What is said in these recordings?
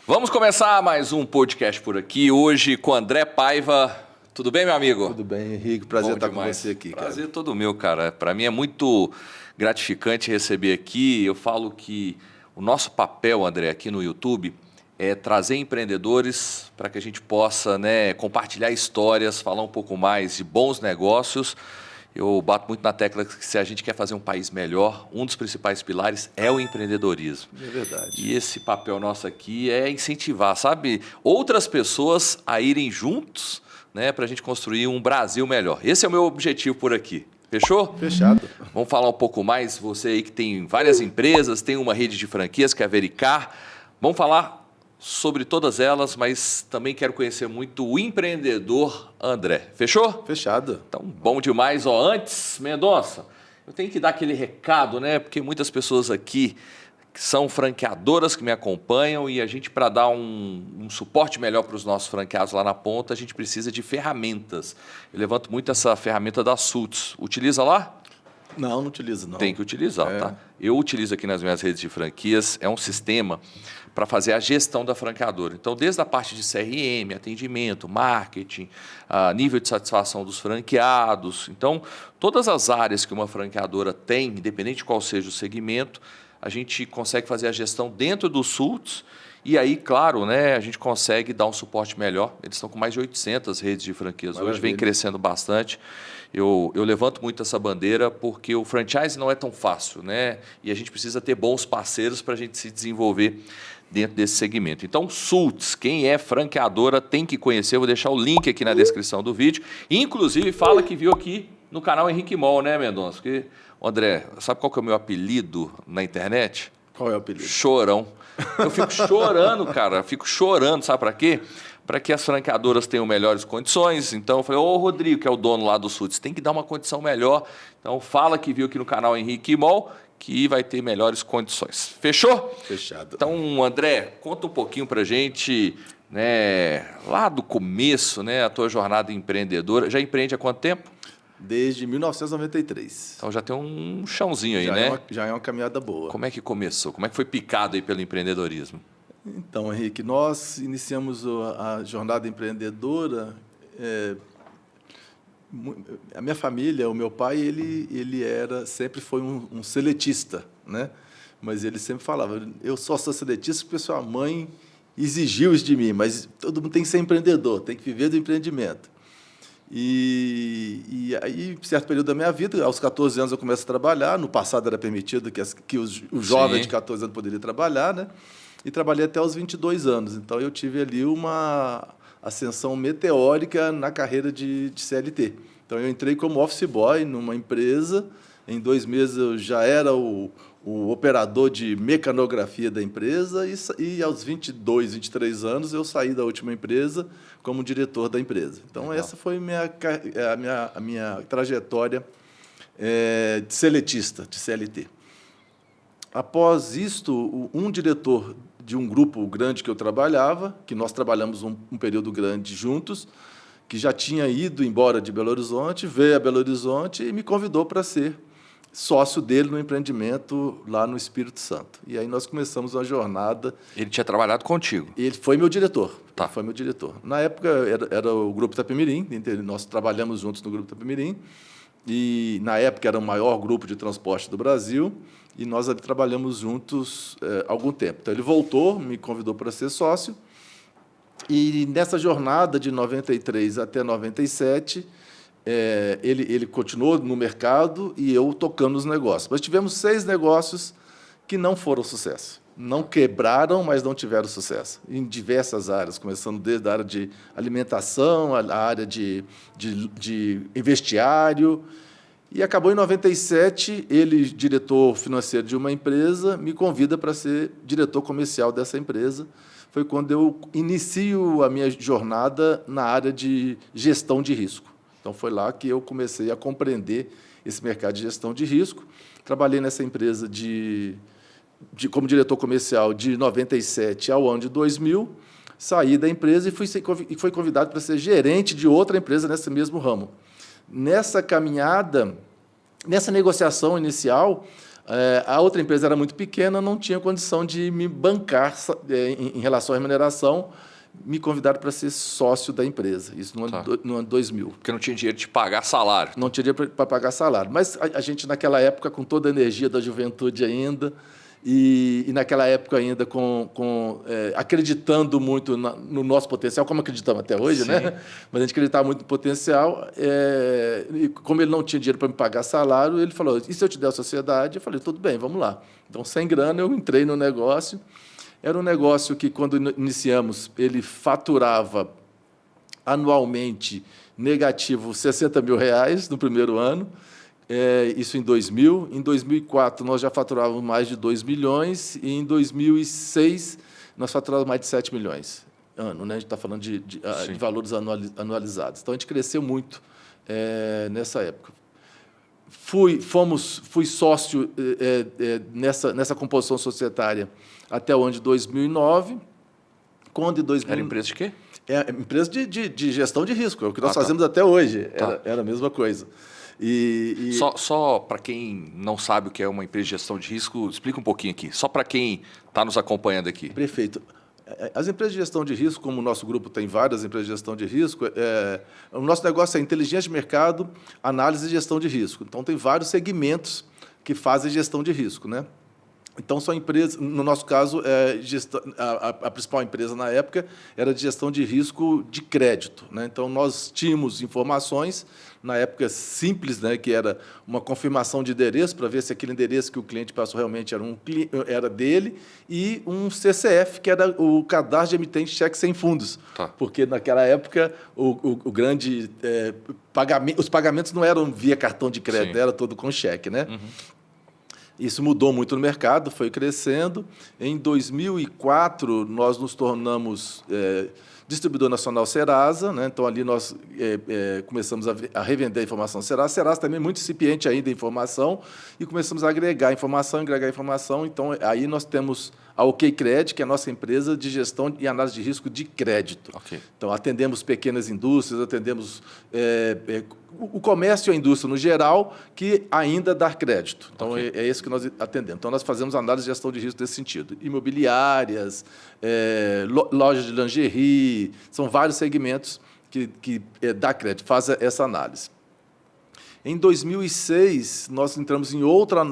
Vamos começar mais um podcast por aqui, hoje com André Paiva. Tudo bem, meu amigo? Tudo bem, Henrique. Prazer estar com você aqui, cara. Prazer todo meu, cara. Para mim é muito gratificante receber aqui. Eu falo que o nosso papel, André, aqui no YouTube é trazer empreendedores para que a gente possa, compartilhar histórias, falar um pouco mais de bons negócios. Eu bato muito na tecla que se a gente quer fazer um país melhor, um dos principais pilares é o empreendedorismo. É verdade. E esse papel nosso aqui é incentivar, sabe, outras pessoas a irem juntos, para a gente construir um Brasil melhor. Esse é o meu objetivo por aqui. Fechou? Fechado. Vamos falar um pouco mais, você aí que tem várias empresas, tem uma rede de franquias que é a Vericar. Vamos falar sobre todas elas, mas também quero conhecer muito o empreendedor André. Fechou? Fechado. Então, bom demais. Antes, Mendonça, eu tenho que dar aquele recado, porque muitas pessoas aqui que são franqueadoras que me acompanham e a gente, para dar um suporte melhor para os nossos franqueados lá na ponta, a gente precisa de ferramentas. Eu levanto muito essa ferramenta da Sults. Utiliza lá? Não utilizo, não. Tem que utilizar, tá? Eu utilizo aqui nas minhas redes de franquias, é um sistema para fazer a gestão da franqueadora. Então, desde a parte de CRM, atendimento, marketing, nível de satisfação dos franqueados. Então, todas as áreas que uma franqueadora tem, independente de qual seja o segmento, a gente consegue fazer a gestão dentro do Sults. E aí, claro, a gente consegue dar um suporte melhor. Eles estão com mais de 800 redes de franquias. Maravilha. Hoje vem crescendo bastante. Eu levanto muito essa bandeira porque o franchise não é tão fácil, E a gente precisa ter bons parceiros para a gente se desenvolver dentro desse segmento. Então, Sults, quem é franqueadora tem que conhecer. Eu vou deixar o link aqui na descrição do vídeo. Inclusive, fala que viu aqui no canal Henrique Mol, Mendonça? Porque, André, sabe qual que é o meu apelido na internet? Qual é o apelido? Chorão. Eu fico chorando, cara. Fico chorando, sabe para quê? Para que as franqueadoras tenham melhores condições. Então, eu falei, Rodrigo, que é o dono lá do Sults, tem que dar uma condição melhor. Então, fala que viu aqui no canal Henrique Mol, que vai ter melhores condições. Fechou? Fechado. Então, André, conta um pouquinho para a gente, lá do começo, a tua jornada empreendedora. Já empreende há quanto tempo? Desde 1993. Então, já tem um chãozinho aí, Já é uma caminhada boa. Como é que começou? Como é que foi picado aí pelo empreendedorismo? Então, Henrique, nós iniciamos a jornada empreendedora. A minha família, o meu pai, ele sempre foi um seletista, Mas ele sempre falava, eu só sou seletista porque sua mãe exigiu isso de mim, mas todo mundo tem que ser empreendedor, tem que viver do empreendimento. E aí, em certo período da minha vida, aos 14 anos eu começo a trabalhar. No passado era permitido que o jovem de 14 anos poderia trabalhar, E trabalhei até os 22 anos. Então, eu tive ali uma ascensão meteórica na carreira de CLT. Então, eu entrei como office boy numa empresa. Em 2 meses, eu já era o operador de mecanografia da empresa. E aos 22, 23 anos, eu saí da última empresa como diretor da empresa. Então, essa foi a minha trajetória de seletista, de CLT. Após isto, um diretor de um grupo grande que eu trabalhava, que nós trabalhamos um período grande juntos, que já tinha ido embora de Belo Horizonte, veio a Belo Horizonte e me convidou para ser sócio dele no empreendimento lá no Espírito Santo. E aí nós começamos uma jornada. Ele tinha trabalhado contigo? Ele foi meu diretor. Tá. Foi meu diretor. Na época era o Grupo Itapemirim, nós trabalhamos juntos no Grupo Itapemirim, e na época era o maior grupo de transporte do Brasil, e nós ali trabalhamos juntos há algum tempo. Então, ele voltou, me convidou para ser sócio, e nessa jornada de 93 até 97, ele continuou no mercado e eu tocando os negócios. Mas tivemos 6 negócios que não foram sucesso. Não quebraram, mas não tiveram sucesso, em diversas áreas, começando desde a área de alimentação, a área de vestiário. E acabou em 97, ele, diretor financeiro de uma empresa, me convida para ser diretor comercial dessa empresa. Foi quando eu inicio a minha jornada na área de gestão de risco. Então, foi lá que eu comecei a compreender esse mercado de gestão de risco. Trabalhei nessa empresa como diretor comercial de 97 ao ano de 2000, saí da empresa e fui convidado para ser gerente de outra empresa nesse mesmo ramo. Nessa caminhada, nessa negociação inicial, A outra empresa era muito pequena, não tinha condição de me bancar em relação à remuneração, me convidaram para ser sócio da empresa, isso no ano 2000. Porque não tinha dinheiro de pagar salário. Não tinha dinheiro para pagar salário. Mas a gente, naquela época, com toda a energia da juventude ainda, e naquela época ainda acreditando muito no nosso potencial, como acreditamos até hoje, né? Mas a gente acreditava muito no potencial. E como ele não tinha dinheiro para me pagar salário, ele falou, e se eu te der a sociedade? Eu falei, tudo bem, vamos lá. Então, sem grana, eu entrei no negócio. Era um negócio que, quando iniciamos, ele faturava anualmente negativo R$60 mil no primeiro ano. Isso em 2000. Em 2004, nós já faturávamos mais de 2 milhões. E em 2006, nós faturávamos mais de 7 milhões ano, né? A gente está falando de valores anualizados. Então, a gente cresceu muito nessa época. Fui sócio nessa composição societária até o ano de 2009. Quando em 2000... Era empresa de quê? Empresa de gestão de risco, é o que nós fazemos até hoje. Era a mesma coisa. Só para quem não sabe o que é uma empresa de gestão de risco, explica um pouquinho aqui. Só para quem está nos acompanhando aqui. Perfeito. As empresas de gestão de risco, como o nosso grupo tem várias empresas de gestão de risco, o nosso negócio é inteligência de mercado, análise e gestão de risco. Então, tem vários segmentos que fazem gestão de risco, né? Então, são empresas, no nosso caso, a principal empresa na época era de gestão de risco de crédito, né? Então, nós tínhamos informações, na época simples, né, que era uma confirmação de endereço, para ver se aquele endereço que o cliente passou realmente era dele, e um CCF, que era o cadastro de emitente de cheque sem fundos. Porque, naquela época, o grande pagamento, os pagamentos não eram via cartão de crédito, era todo com cheque, né? Isso mudou muito no mercado, foi crescendo. Em 2004, nós nos tornamos distribuidor nacional Serasa, né? Então, ali nós começamos a revender a informação Serasa. Serasa também é muito incipiente ainda em informação, e começamos a agregar informação. Então, aí nós temos a OkCred, que é a nossa empresa de gestão e análise de risco de crédito. Então, atendemos pequenas indústrias, atendemos o comércio e a indústria no geral, que ainda dá crédito. Então, é isso que nós atendemos. Então, nós fazemos análise de gestão de risco nesse sentido. Imobiliárias, lojas de lingerie, são vários segmentos que dá crédito, faz essa análise. Em 2006, nós entramos em outra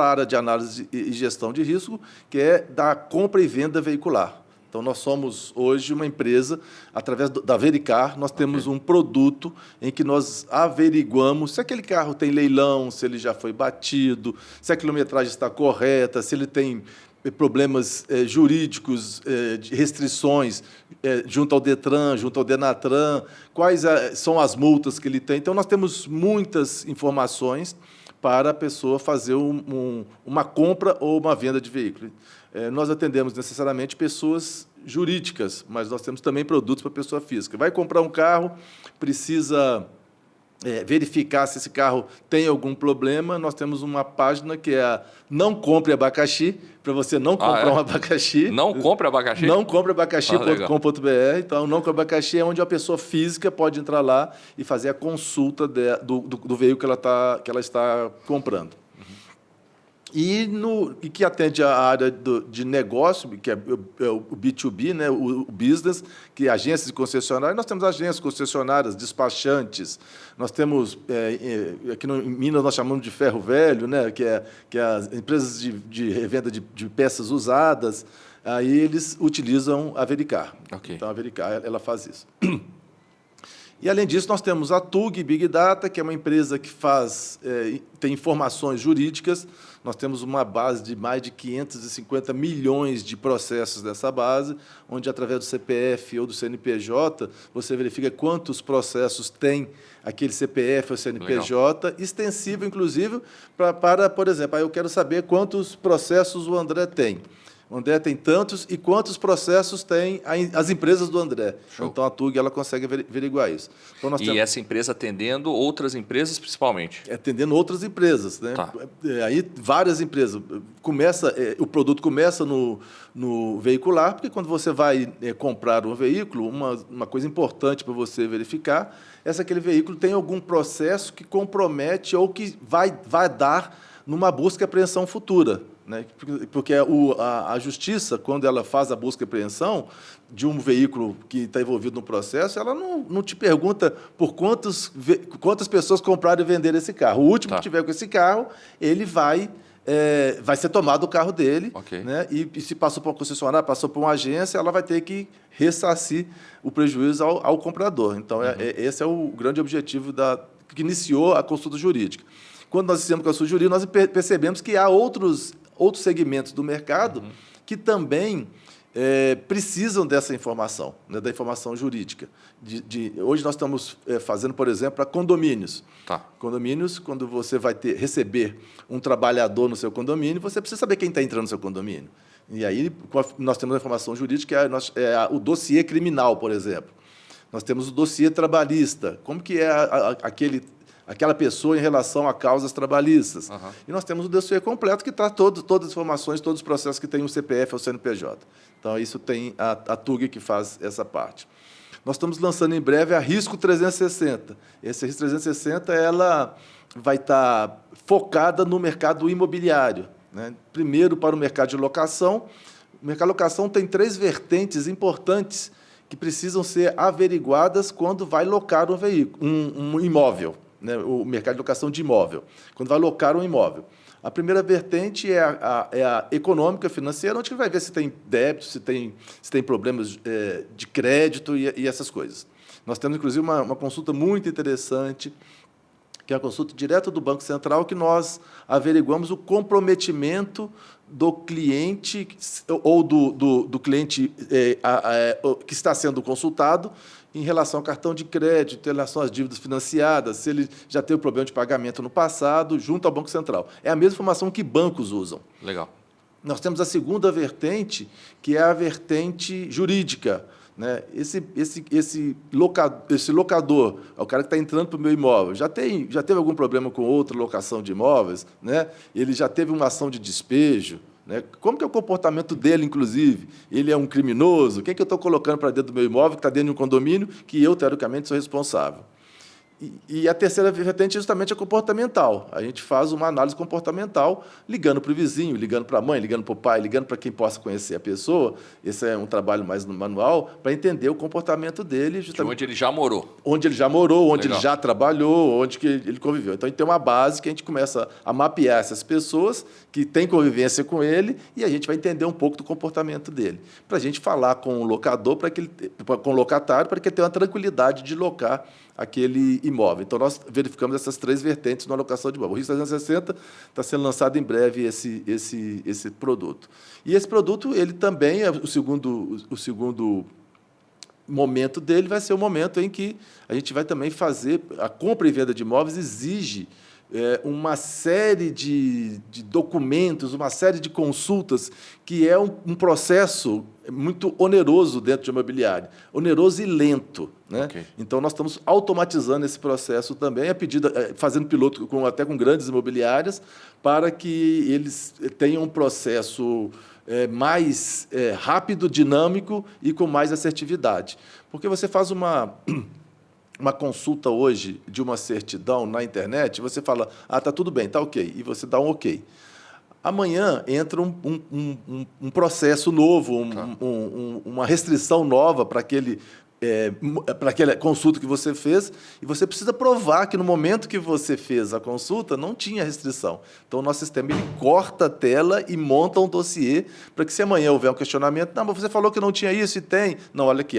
área de análise e gestão de risco, que é da compra e venda veicular. Então, nós somos hoje uma empresa, através da Vericar, nós temos um produto em que nós averiguamos se aquele carro tem leilão, se ele já foi batido, se a quilometragem está correta, se ele tem problemas jurídicos, de restrições junto ao Detran, junto ao Denatran, quais são as multas que ele tem. Então, nós temos muitas informações para a pessoa fazer uma compra ou uma venda de veículo. Nós atendemos necessariamente pessoas jurídicas, mas nós temos também produtos para pessoa física. Vai comprar um carro, precisa verificar se esse carro tem algum problema. Nós temos uma página que é Não Compre Abacaxi, para você não comprar um abacaxi. Não compre abacaxi? Não compre abacaxi.com.br. Então, Não Compre Abacaxi é onde a pessoa física pode entrar lá e fazer a consulta do veículo que ela está comprando. E que atende a área de negócio, que é o B2B, né, o business, que é agências de concessionárias. Nós temos agências concessionárias, despachantes, nós temos, aqui em Minas nós chamamos de ferro velho, né, que é as empresas de revenda de peças usadas, aí eles utilizam a Vericar. Então, a Vericar, ela faz isso. E, além disso, nós temos a TUG Big Data, que é uma empresa que tem informações jurídicas. Nós temos uma base de mais de 550 milhões de processos dessa base, onde, através do CPF ou do CNPJ, você verifica quantos processos tem aquele CPF ou CNPJ, extensivo, inclusive, para, por exemplo, eu quero saber quantos processos o André tem. O André tem tantos e quantos processos tem as empresas do André. Então, a TUG ela consegue averiguar isso. Então, essa empresa atendendo outras empresas, principalmente? Atendendo outras empresas, né? Aí, várias empresas. O produto começa no veicular, porque quando você vai comprar um veículo, uma coisa importante para você verificar é se aquele veículo tem algum processo que compromete ou que vai dar numa busca e apreensão futura, né? Porque a Justiça, quando ela faz a busca e apreensão de um veículo que está envolvido no processo, ela não te pergunta por quantas pessoas compraram e venderam esse carro. O último que tiver com esse carro, ele vai ser tomado o carro dele, né? E se passou por uma concessionária, passou por uma agência, ela vai ter que ressarcir o prejuízo ao comprador. Então, esse é o grande objetivo que iniciou a consulta jurídica. Quando nós fizemos a consulta jurídica, nós percebemos que há outros segmentos do mercado que também precisam dessa informação, né, da informação jurídica. Hoje nós estamos fazendo, por exemplo, para condomínios. Condomínios, quando você vai receber um trabalhador no seu condomínio, você precisa saber quem está entrando no seu condomínio. E aí nós temos a informação jurídica, o dossiê criminal, por exemplo. Nós temos o dossiê trabalhista. Como que é aquela pessoa em relação a causas trabalhistas. E nós temos o dossiê completo que traz todas as informações, todos os processos que tem o CPF ou o CNPJ. Então, isso tem a TUG que faz essa parte. Nós estamos lançando em breve a Risco 360. Essa Risco 360 ela vai estar focada no mercado imobiliário, né? Primeiro, para o mercado de locação. O mercado de locação tem 3 vertentes importantes que precisam ser averiguadas quando vai locar um veículo, um imóvel. Né, o mercado de locação de imóvel, quando vai locar um imóvel. A primeira vertente é a econômica, financeira, onde vai ver se tem débito, se tem problemas de crédito e essas coisas. Nós temos, inclusive, uma consulta muito interessante, que é a consulta direta do Banco Central, que nós averiguamos o comprometimento do cliente ou do cliente que está sendo consultado em relação ao cartão de crédito, em relação às dívidas financiadas, se ele já teve problema de pagamento no passado, junto ao Banco Central. É a mesma informação que bancos usam. Legal. Nós temos a segunda vertente, que é a vertente jurídica, né? Esse locador, é o cara que está entrando para o meu imóvel, já teve algum problema com outra locação de imóveis, né? Ele já teve uma ação de despejo, né? Como que é o comportamento dele, inclusive? Ele é um criminoso? Quem que eu estou colocando para dentro do meu imóvel, que está dentro de um condomínio, que eu, teoricamente, sou responsável? E a terceira vertente justamente é comportamental. A gente faz uma análise comportamental, ligando para o vizinho, ligando para a mãe, ligando para o pai, ligando para quem possa conhecer a pessoa. Esse é um trabalho mais no manual, para entender o comportamento dele. Justamente onde ele já morou. Onde ele já morou, onde ele já trabalhou, onde que ele conviveu. Então, a gente tem uma base que a gente começa a mapear essas pessoas que têm convivência com ele e a gente vai entender um pouco do comportamento dele. Para a gente falar com o locador, com o locatário, para que ele tenha uma tranquilidade de locar aquele imóvel. Então, nós verificamos essas 3 vertentes na alocação de imóvel. O Risco 360 está sendo lançado em breve esse produto. E esse produto, ele também, o segundo momento dele vai ser o momento em que a gente vai também fazer a compra e venda de imóveis, exige uma série de documentos, uma série de consultas, que é um processo muito oneroso dentro de imobiliário, oneroso e lento, né? Então, nós estamos automatizando esse processo também, fazendo piloto até com grandes imobiliárias, para que eles tenham um processo mais rápido, dinâmico e com mais assertividade. Porque você faz uma consulta hoje de uma certidão na internet, você fala, está tudo bem, está ok, e você dá um ok. Amanhã entra um processo novo, uma restrição nova para aquela consulta que você fez, e você precisa provar que no momento que você fez a consulta não tinha restrição. Então, o nosso sistema ele corta a tela e monta um dossiê para que, se amanhã houver um questionamento, não, mas você falou que não tinha isso e tem. Não, olha aqui,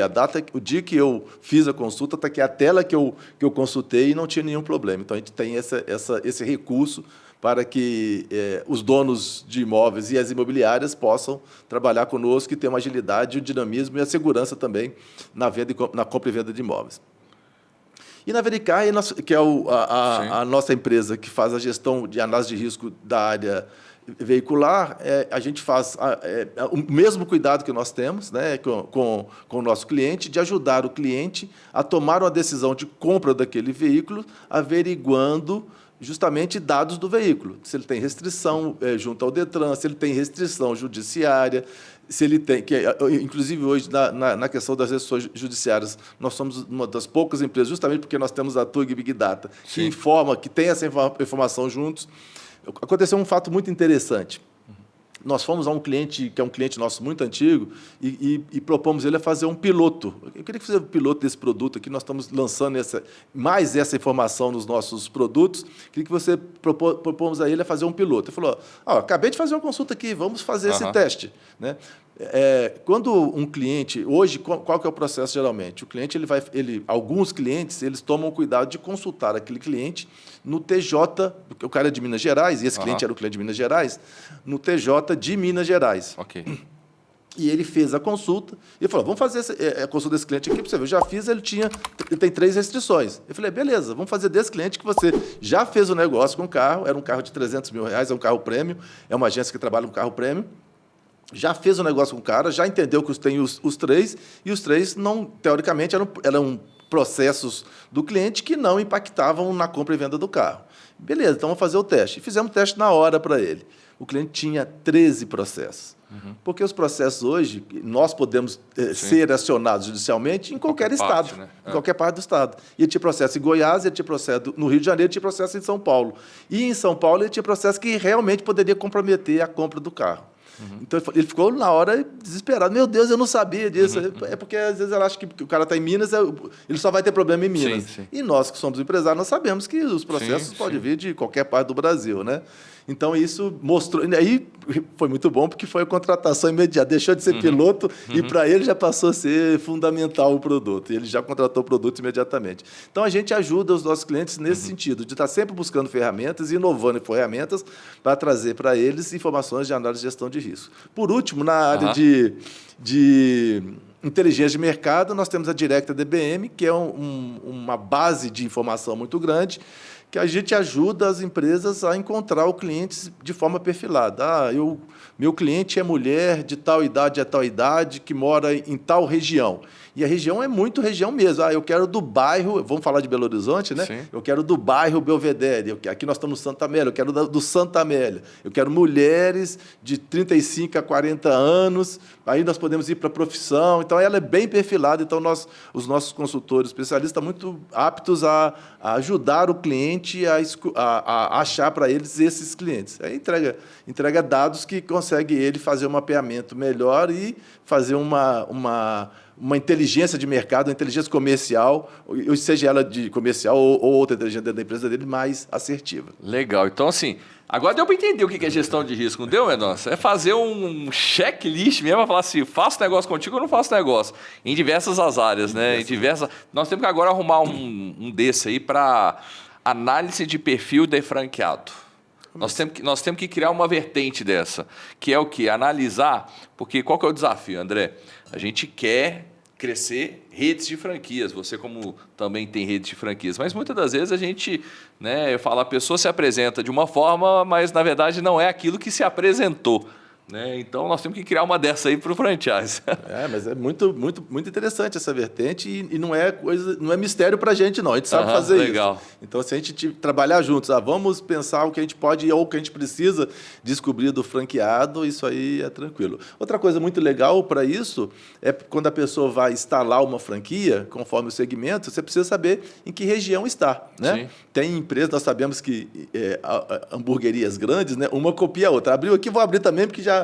o dia que eu fiz a consulta, está aqui a tela que eu consultei e não tinha nenhum problema. Então, a gente tem esse recurso para que os donos de imóveis e as imobiliárias possam trabalhar conosco e ter uma agilidade, um dinamismo e a segurança também na compra e venda de imóveis. E na Vericar, que é a nossa empresa que faz a gestão de análise de risco da área veicular, a gente faz o mesmo cuidado que nós temos, né, com o nosso cliente, de ajudar o cliente a tomar uma decisão de compra daquele veículo, averiguando justamente dados do veículo, se ele tem restrição junto ao Detran, se ele tem restrição judiciária, se ele tem, inclusive hoje na questão das restrições judiciárias, nós somos uma das poucas empresas, justamente porque nós temos a TUG Big Data, que informa, que tem essa informação juntos, Aconteceu um fato muito interessante. Nós fomos a um cliente, que é um cliente nosso muito antigo, e propomos ele a fazer um piloto. Eu queria fazer um piloto desse produto aqui, nós estamos lançando mais essa informação nos nossos produtos. Queria que você propomos a ele a fazer um piloto. Ele falou, acabei de fazer uma consulta aqui, vamos fazer esse teste. Né? Quando um cliente, hoje, qual que é o processo geralmente? O cliente, alguns clientes, eles tomam cuidado de consultar aquele cliente no TJ, porque o cara é de Minas Gerais, e esse cliente era o cliente de Minas Gerais, no TJ de Minas Gerais. Ok. E ele fez a consulta e falou, vamos fazer a consulta desse cliente aqui para você ver. Eu já fiz, ele tem 3 restrições. Eu falei, beleza, vamos fazer desse cliente que você já fez o negócio com o carro, era um carro de R$300 mil, é um carro prêmio, é uma agência que trabalha com carro prêmio, já fez o negócio com o cara, já entendeu que tem os 3, e os 3, não, teoricamente, eram processos do cliente que não impactavam na compra e venda do carro. Beleza, então vamos fazer o teste. E fizemos o teste na hora para ele. O cliente tinha 13 processos. Porque os processos hoje, nós podemos ser acionados judicialmente em qualquer estado, parte, né? em qualquer parte do estado. E ele tinha processo em Goiás, ele tinha processo no Rio de Janeiro, ele tinha processo em São Paulo. E em São Paulo ele tinha processo que realmente poderia comprometer a compra do carro. Então, ele ficou na hora desesperado. Meu Deus, eu não sabia disso. É porque, às vezes, ela acha que o cara está em Minas, ele só vai ter problema em Minas. Sim. E nós, que somos empresários, nós sabemos que os processos podem vir de qualquer parte do Brasil, né? Então, isso mostrou... E aí, foi muito bom, porque foi a contratação imediata. Deixou de ser piloto e, para ele, já passou a ser fundamental o produto. E ele já contratou o produto imediatamente. Então, a gente ajuda os nossos clientes nesse sentido, de estar sempre buscando ferramentas, inovando em ferramentas, para trazer para eles informações de análise de gestão de risco. Por último, na área de inteligência de mercado, nós temos a Directa DBM, que é uma base de informação muito grande, que a gente ajuda as empresas a encontrar o cliente de forma perfilada. Meu cliente é mulher de tal idade a tal idade, que mora em tal região. E a região é muito região mesmo. Eu quero do bairro, vamos falar de Belo Horizonte, né? Sim. Eu quero do bairro Belvedere, aqui nós estamos no Santa Amélia, eu quero do Santa Amélia. Eu quero mulheres de 35 a 40 anos, aí nós podemos ir para a profissão. Então, ela é bem perfilada. Então, os nossos consultores especialistas estão muito aptos a ajudar o cliente a achar para eles esses clientes. Aí entrega dados que consegue ele fazer um mapeamento melhor e fazer uma inteligência de mercado, uma inteligência comercial, seja ela de comercial ou outra inteligência dentro da empresa dele, mais assertiva. Legal. Então, assim, agora deu para entender o que é gestão de risco, não deu, Mendonça? É fazer um checklist mesmo, para falar assim, faço negócio contigo ou não faço negócio? Em diversas as áreas, né? Nós temos que agora arrumar um desse aí para análise de perfil de franqueado. Nós temos que criar uma vertente dessa, que é o quê? Analisar, porque qual que é o desafio, André? A gente quer crescer redes de franquias, você como também tem redes de franquias, mas muitas das vezes a gente, eu falo, a pessoa se apresenta de uma forma, mas na verdade não é aquilo que se apresentou. Então, nós temos que criar uma dessa aí para o franchise. Mas é muito, muito, muito interessante essa vertente e não é mistério para a gente, não. A gente sabe fazer legal. Isso. Então, se a gente trabalhar juntos, vamos pensar o que a gente pode ou o que a gente precisa descobrir do franqueado, isso aí é tranquilo. Outra coisa muito legal para isso é quando a pessoa vai instalar uma franquia, conforme o segmento, você precisa saber em que região está. Né? Tem empresas, nós sabemos que hamburguerias grandes, né? Uma copia a outra. Abriu aqui, vou abrir também, porque já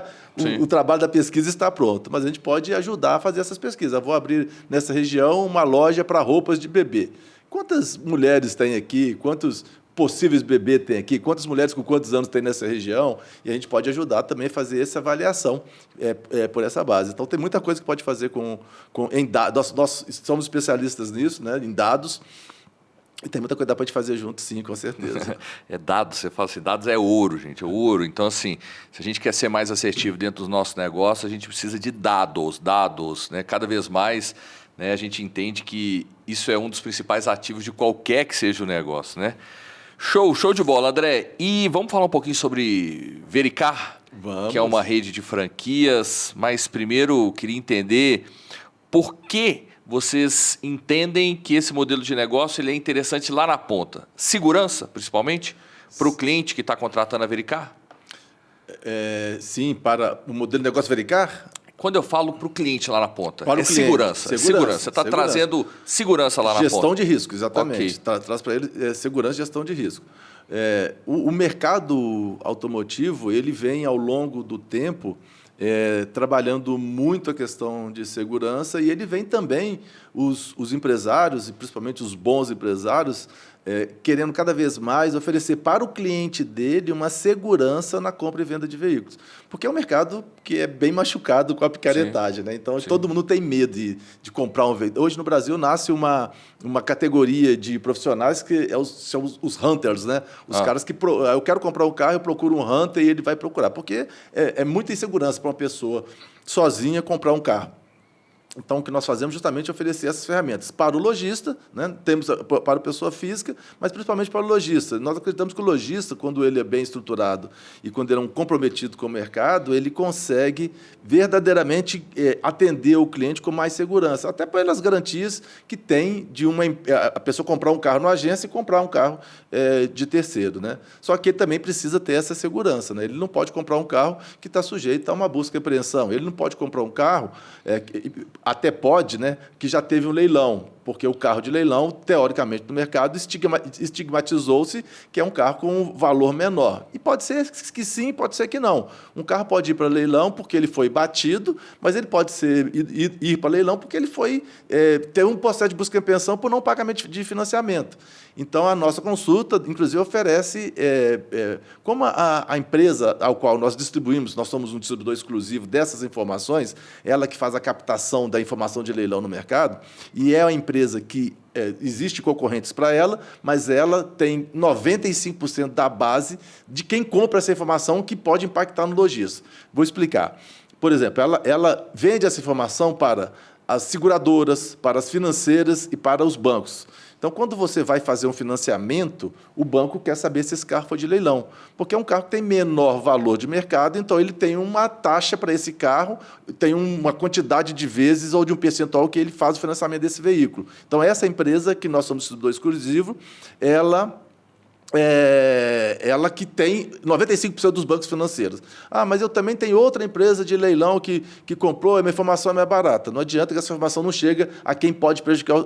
o trabalho da pesquisa está pronto, mas a gente pode ajudar a fazer essas pesquisas. Vou abrir nessa região uma loja para roupas de bebê. Quantas mulheres tem aqui? Quantos possíveis bebês tem aqui? Quantas mulheres com quantos anos tem nessa região? E a gente pode ajudar também a fazer essa avaliação por essa base. Então, tem muita coisa que pode fazer em dados. Nós somos especialistas nisso, né, em dados. E tem muita coisa para a gente fazer junto, sim, com certeza. Dados, você fala assim, dados é ouro, gente, é ouro. Então, assim, se a gente quer ser mais assertivo dentro dos nossos negócios, a gente precisa de dados, né? Cada vez mais, né, a gente entende que isso é um dos principais ativos de qualquer que seja o negócio, né? Show de bola, André. E vamos falar um pouquinho sobre Vericar, que é uma rede de franquias, mas primeiro eu queria entender por que vocês entendem que esse modelo de negócio ele é interessante lá na ponta? Segurança, principalmente, para o cliente que está contratando a Vericar? Sim, para o modelo de negócio Vericar? Quando eu falo para o cliente lá na ponta, para segurança. Você está trazendo segurança lá na ponta. Gestão de risco, exatamente. Okay. Traz para ele segurança e gestão de risco. O mercado automotivo ele vem, ao longo do tempo, trabalhando muito a questão de segurança, e ele vem também, os empresários, e principalmente os bons empresários, querendo cada vez mais oferecer para o cliente dele uma segurança na compra e venda de veículos. Porque é um mercado que é bem machucado com a picaretagem, né? Então, todo mundo tem medo de comprar um veículo. Hoje, no Brasil, nasce uma categoria de profissionais que são os hunters, né? Os caras que... eu quero comprar um carro, eu procuro um hunter e ele vai procurar. Porque é muita insegurança para uma pessoa sozinha comprar um carro. Então, o que nós fazemos justamente é oferecer essas ferramentas para o lojista, né? Temos para a pessoa física, mas principalmente para o lojista. Nós acreditamos que o lojista, quando ele é bem estruturado e quando ele é um comprometido com o mercado, ele consegue verdadeiramente atender o cliente com mais segurança, até pelas garantias que tem de a pessoa comprar um carro na agência e comprar um carro de terceiro, né? Só que ele também precisa ter essa segurança, né? Ele não pode comprar um carro que está sujeito a uma busca e apreensão. Ele não pode comprar um carro... até pode, né, que já teve um leilão, porque o carro de leilão, teoricamente, no mercado, estigmatizou-se que é um carro com um valor menor. E pode ser que sim, pode ser que não. Um carro pode ir para leilão porque ele foi batido, mas ele pode ir para leilão porque ele foi ter um processo de busca e apreensão por não pagamento de financiamento. Então, a nossa consulta, inclusive, oferece, como a empresa ao qual nós distribuímos, nós somos um distribuidor exclusivo dessas informações, ela que faz a captação da informação de leilão no mercado, e é a empresa que existe concorrentes para ela, mas ela tem 95% da base de quem compra essa informação que pode impactar no lojista. Vou explicar. Por exemplo, ela vende essa informação para as seguradoras, para as financeiras e para os bancos. Então, quando você vai fazer um financiamento, o banco quer saber se esse carro foi de leilão, porque é um carro que tem menor valor de mercado, então ele tem uma taxa para esse carro, tem uma quantidade de vezes ou de um percentual que ele faz o financiamento desse veículo. Então, essa empresa, que nós somos distribuidor exclusivo, ela que tem 95% dos bancos financeiros. Mas eu também tenho outra empresa de leilão que comprou, a minha informação é mais barata. Não adianta que essa informação não chega a quem pode prejudicar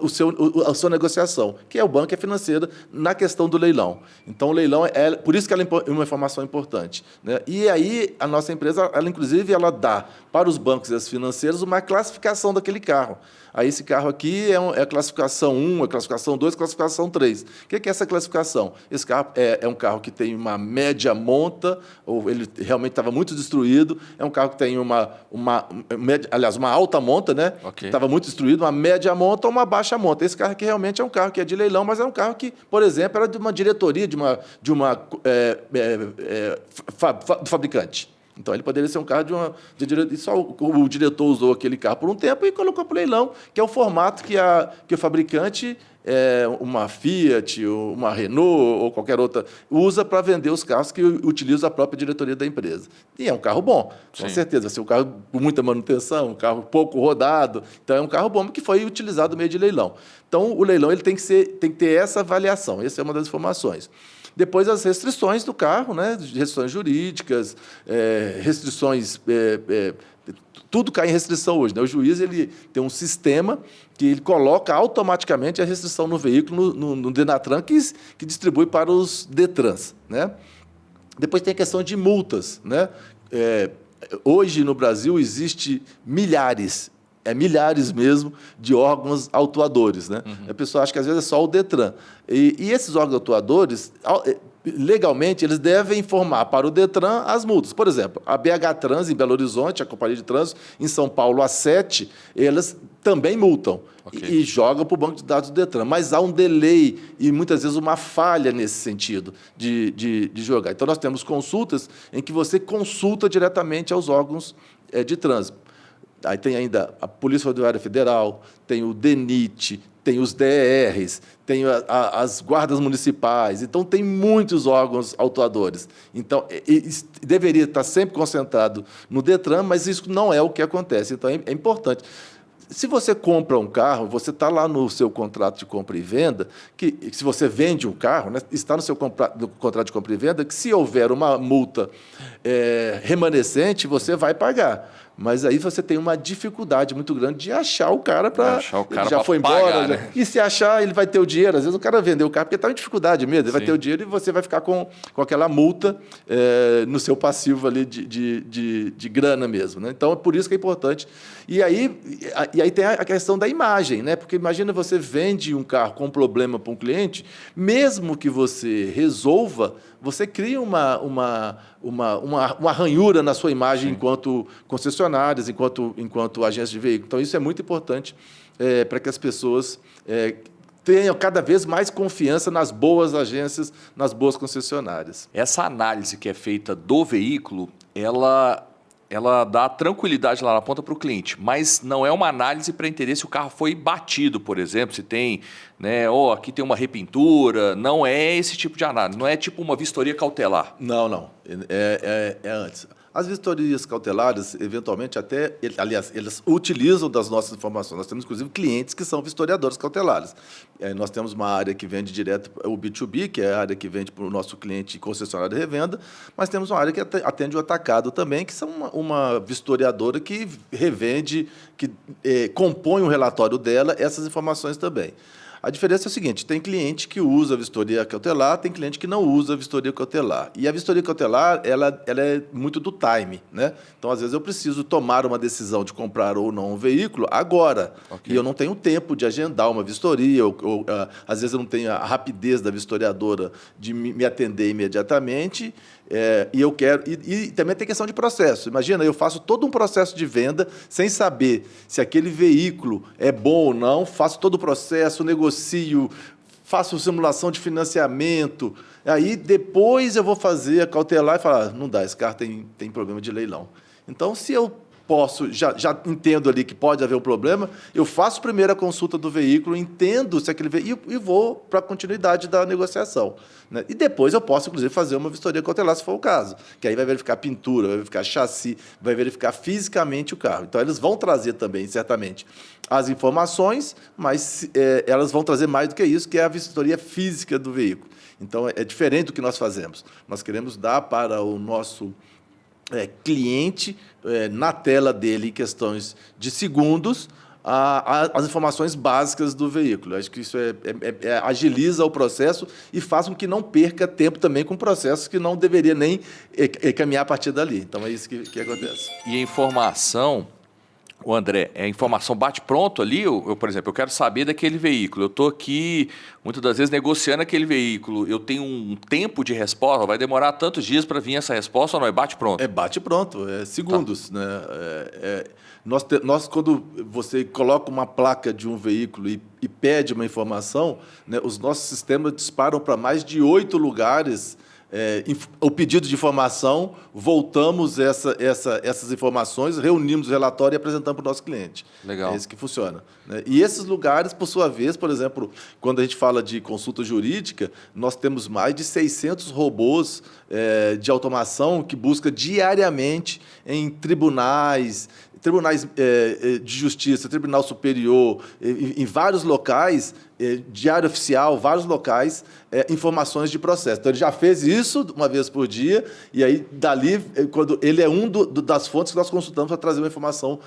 a sua negociação, que é o banco e a financeira, na questão do leilão. Então, o leilão por isso que ela é uma informação importante, né? E aí, a nossa empresa, inclusive, ela dá para os bancos e as financeiras uma classificação daquele carro. Aí, esse carro aqui é a classificação 1, a classificação 2, a classificação 3. O que é essa classificação? Esse carro é um carro que tem uma média monta, ou ele realmente estava muito destruído. É um carro que tem uma alta monta, né? Okay. Estava muito destruído, uma média monta ou uma baixa monta. Esse carro aqui realmente é um carro que é de leilão, mas é um carro que, por exemplo, era de uma diretoria do fabricante. Então, ele poderia ser um carro de diretor, e só o diretor usou aquele carro por um tempo e colocou para o leilão, que é o formato que o fabricante, uma Fiat, uma Renault ou qualquer outra, usa para vender os carros que utiliza a própria diretoria da empresa. E é um carro bom, com certeza. Vai ser um carro com muita manutenção, um carro pouco rodado. Então, é um carro bom que foi utilizado no meio de leilão. Então, o leilão ele tem que ter essa avaliação. Essa é uma das informações. Depois, as restrições do carro, né? Restrições jurídicas, restrições... tudo cai em restrição hoje, né? O juiz ele tem um sistema que ele coloca automaticamente a restrição no veículo, no Denatran, que distribui para os Detrans, né? Depois tem a questão de multas, né? Hoje, no Brasil, existe milhares mesmo, de órgãos autuadores, né? A pessoa acha que, às vezes, é só o Detran. E esses órgãos autuadores, legalmente, eles devem informar para o Detran as multas. Por exemplo, a BH Trans, em Belo Horizonte, a Companhia de Trânsito, em São Paulo, a 7, elas também multam. Okay. E jogam para o banco de dados do Detran. Mas há um delay e, muitas vezes, uma falha nesse sentido de jogar. Então, nós temos consultas em que você consulta diretamente aos órgãos de trânsito. Aí tem ainda a Polícia Rodoviária Federal, tem o DENIT, tem os DRs, tem as guardas municipais. Então, tem muitos órgãos autuadores. Então, deveria estar sempre concentrado no Detran, mas isso não é o que acontece. Então, é importante. Se você compra um carro, você está lá no seu contrato de compra e venda, que se você vende um carro, né, está no seu contrato de compra e venda, que se houver uma multa remanescente, você vai pagar. Mas aí você tem uma dificuldade muito grande de achar o cara para... Ele já foi pagar, embora. né? E se achar, ele vai ter o dinheiro. Às vezes o cara vendeu o carro porque está em dificuldade mesmo. Ele vai ter o dinheiro e você vai ficar com aquela multa no seu passivo ali de grana mesmo, né? Então, é por isso que é importante. E aí tem a questão da imagem, né? Porque imagina você vende um carro com problema para um cliente, mesmo que você resolva, você cria uma ranhura na sua imagem enquanto concessionárias, enquanto agência de veículo. Então, isso é muito importante para que as pessoas tenham cada vez mais confiança nas boas agências, nas boas concessionárias. Essa análise que é feita do veículo, ela dá tranquilidade lá na ponta para o cliente, mas não é uma análise para entender se o carro foi batido, por exemplo, se tem, né, aqui tem uma repintura, não é esse tipo de análise, não é tipo uma vistoria cautelar. Não, é antes. As vistorias cautelares, eventualmente, aliás, eles utilizam das nossas informações. Nós temos, inclusive, clientes que são vistoriadores cautelares. Nós temos uma área que vende direto o B2B, que é a área que vende para o nosso cliente concessionário de revenda, mas temos uma área que atende o atacado também, que são uma vistoriadora que revende, que compõe um relatório dela, essas informações também. A diferença é o seguinte, tem cliente que usa a vistoria cautelar, tem cliente que não usa a vistoria cautelar. E a vistoria cautelar, ela é muito do time, né? Então, às vezes, eu preciso tomar uma decisão de comprar ou não um veículo agora. Okay. E eu não tenho tempo de agendar uma vistoria, ou às vezes eu não tenho a rapidez da vistoriadora de me atender imediatamente. E eu quero. E também tem questão de processo. Imagina, eu faço todo um processo de venda sem saber se aquele veículo é bom ou não, faço todo o processo, negocio, faço simulação de financiamento. Aí depois eu vou fazer a cautelar e falar: não dá, esse carro tem problema de leilão. Então, se eu posso, já entendo ali que pode haver um problema, eu faço primeiro a consulta do veículo, entendo se aquele veículo e vou para a continuidade da negociação, né? E depois eu posso, inclusive, fazer uma vistoria cautelar, se for o caso, que aí vai verificar pintura, vai verificar chassi, vai verificar fisicamente o carro. Então, eles vão trazer também, certamente, as informações, mas elas vão trazer mais do que isso, que é a vistoria física do veículo. Então, é diferente do que nós fazemos. Nós queremos dar para o nosso cliente, na tela dele, em questões de segundos, as informações básicas do veículo. Acho que isso agiliza o processo e faz com que não perca tempo também com processos que não deveria nem caminhar a partir dali. Então, é isso que acontece. E a informação... André, a informação bate pronto ali? Por exemplo, eu quero saber daquele veículo. Eu estou aqui, muitas das vezes, negociando aquele veículo. Eu tenho um tempo de resposta? Vai demorar tantos dias para vir essa resposta ou não? É bate pronto? Bate pronto, segundos. Tá. Né? Nós, quando você coloca uma placa de um veículo e pede uma informação, né, os nossos sistemas disparam para mais de 8 lugares o pedido de informação, voltamos essas informações, reunimos o relatório e apresentamos para o nosso cliente. Legal. É isso que funciona, né? E esses lugares, por sua vez, por exemplo, quando a gente fala de consulta jurídica, nós temos mais de 600 robôs de automação que busca diariamente em tribunais de justiça, Tribunal Superior, em vários locais, Diário Oficial, vários locais, informações de processo. Então, ele já fez isso uma vez por dia, e aí, dali, quando ele é das fontes que nós consultamos para trazer uma informação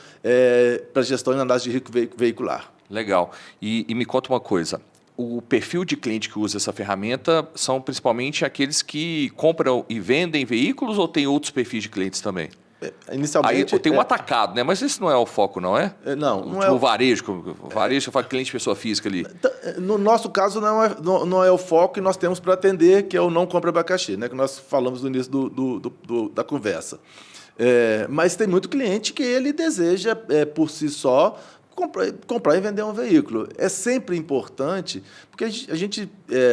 para a gestão e análise de risco veicular. Legal. E me conta uma coisa. O perfil de cliente que usa essa ferramenta são principalmente aqueles que compram e vendem veículos ou tem outros perfis de clientes também? Inicialmente, aí tem um atacado, né? Mas esse não é o foco, não é? Não é o varejo. Varejo, eu falo cliente pessoa física ali. No nosso caso, não é o foco que nós temos para atender, que é o não compra abacaxi, né? Que nós falamos no início da conversa. Mas tem muito cliente que ele deseja, por si só, comprar e vender um veículo. É sempre importante, porque a gente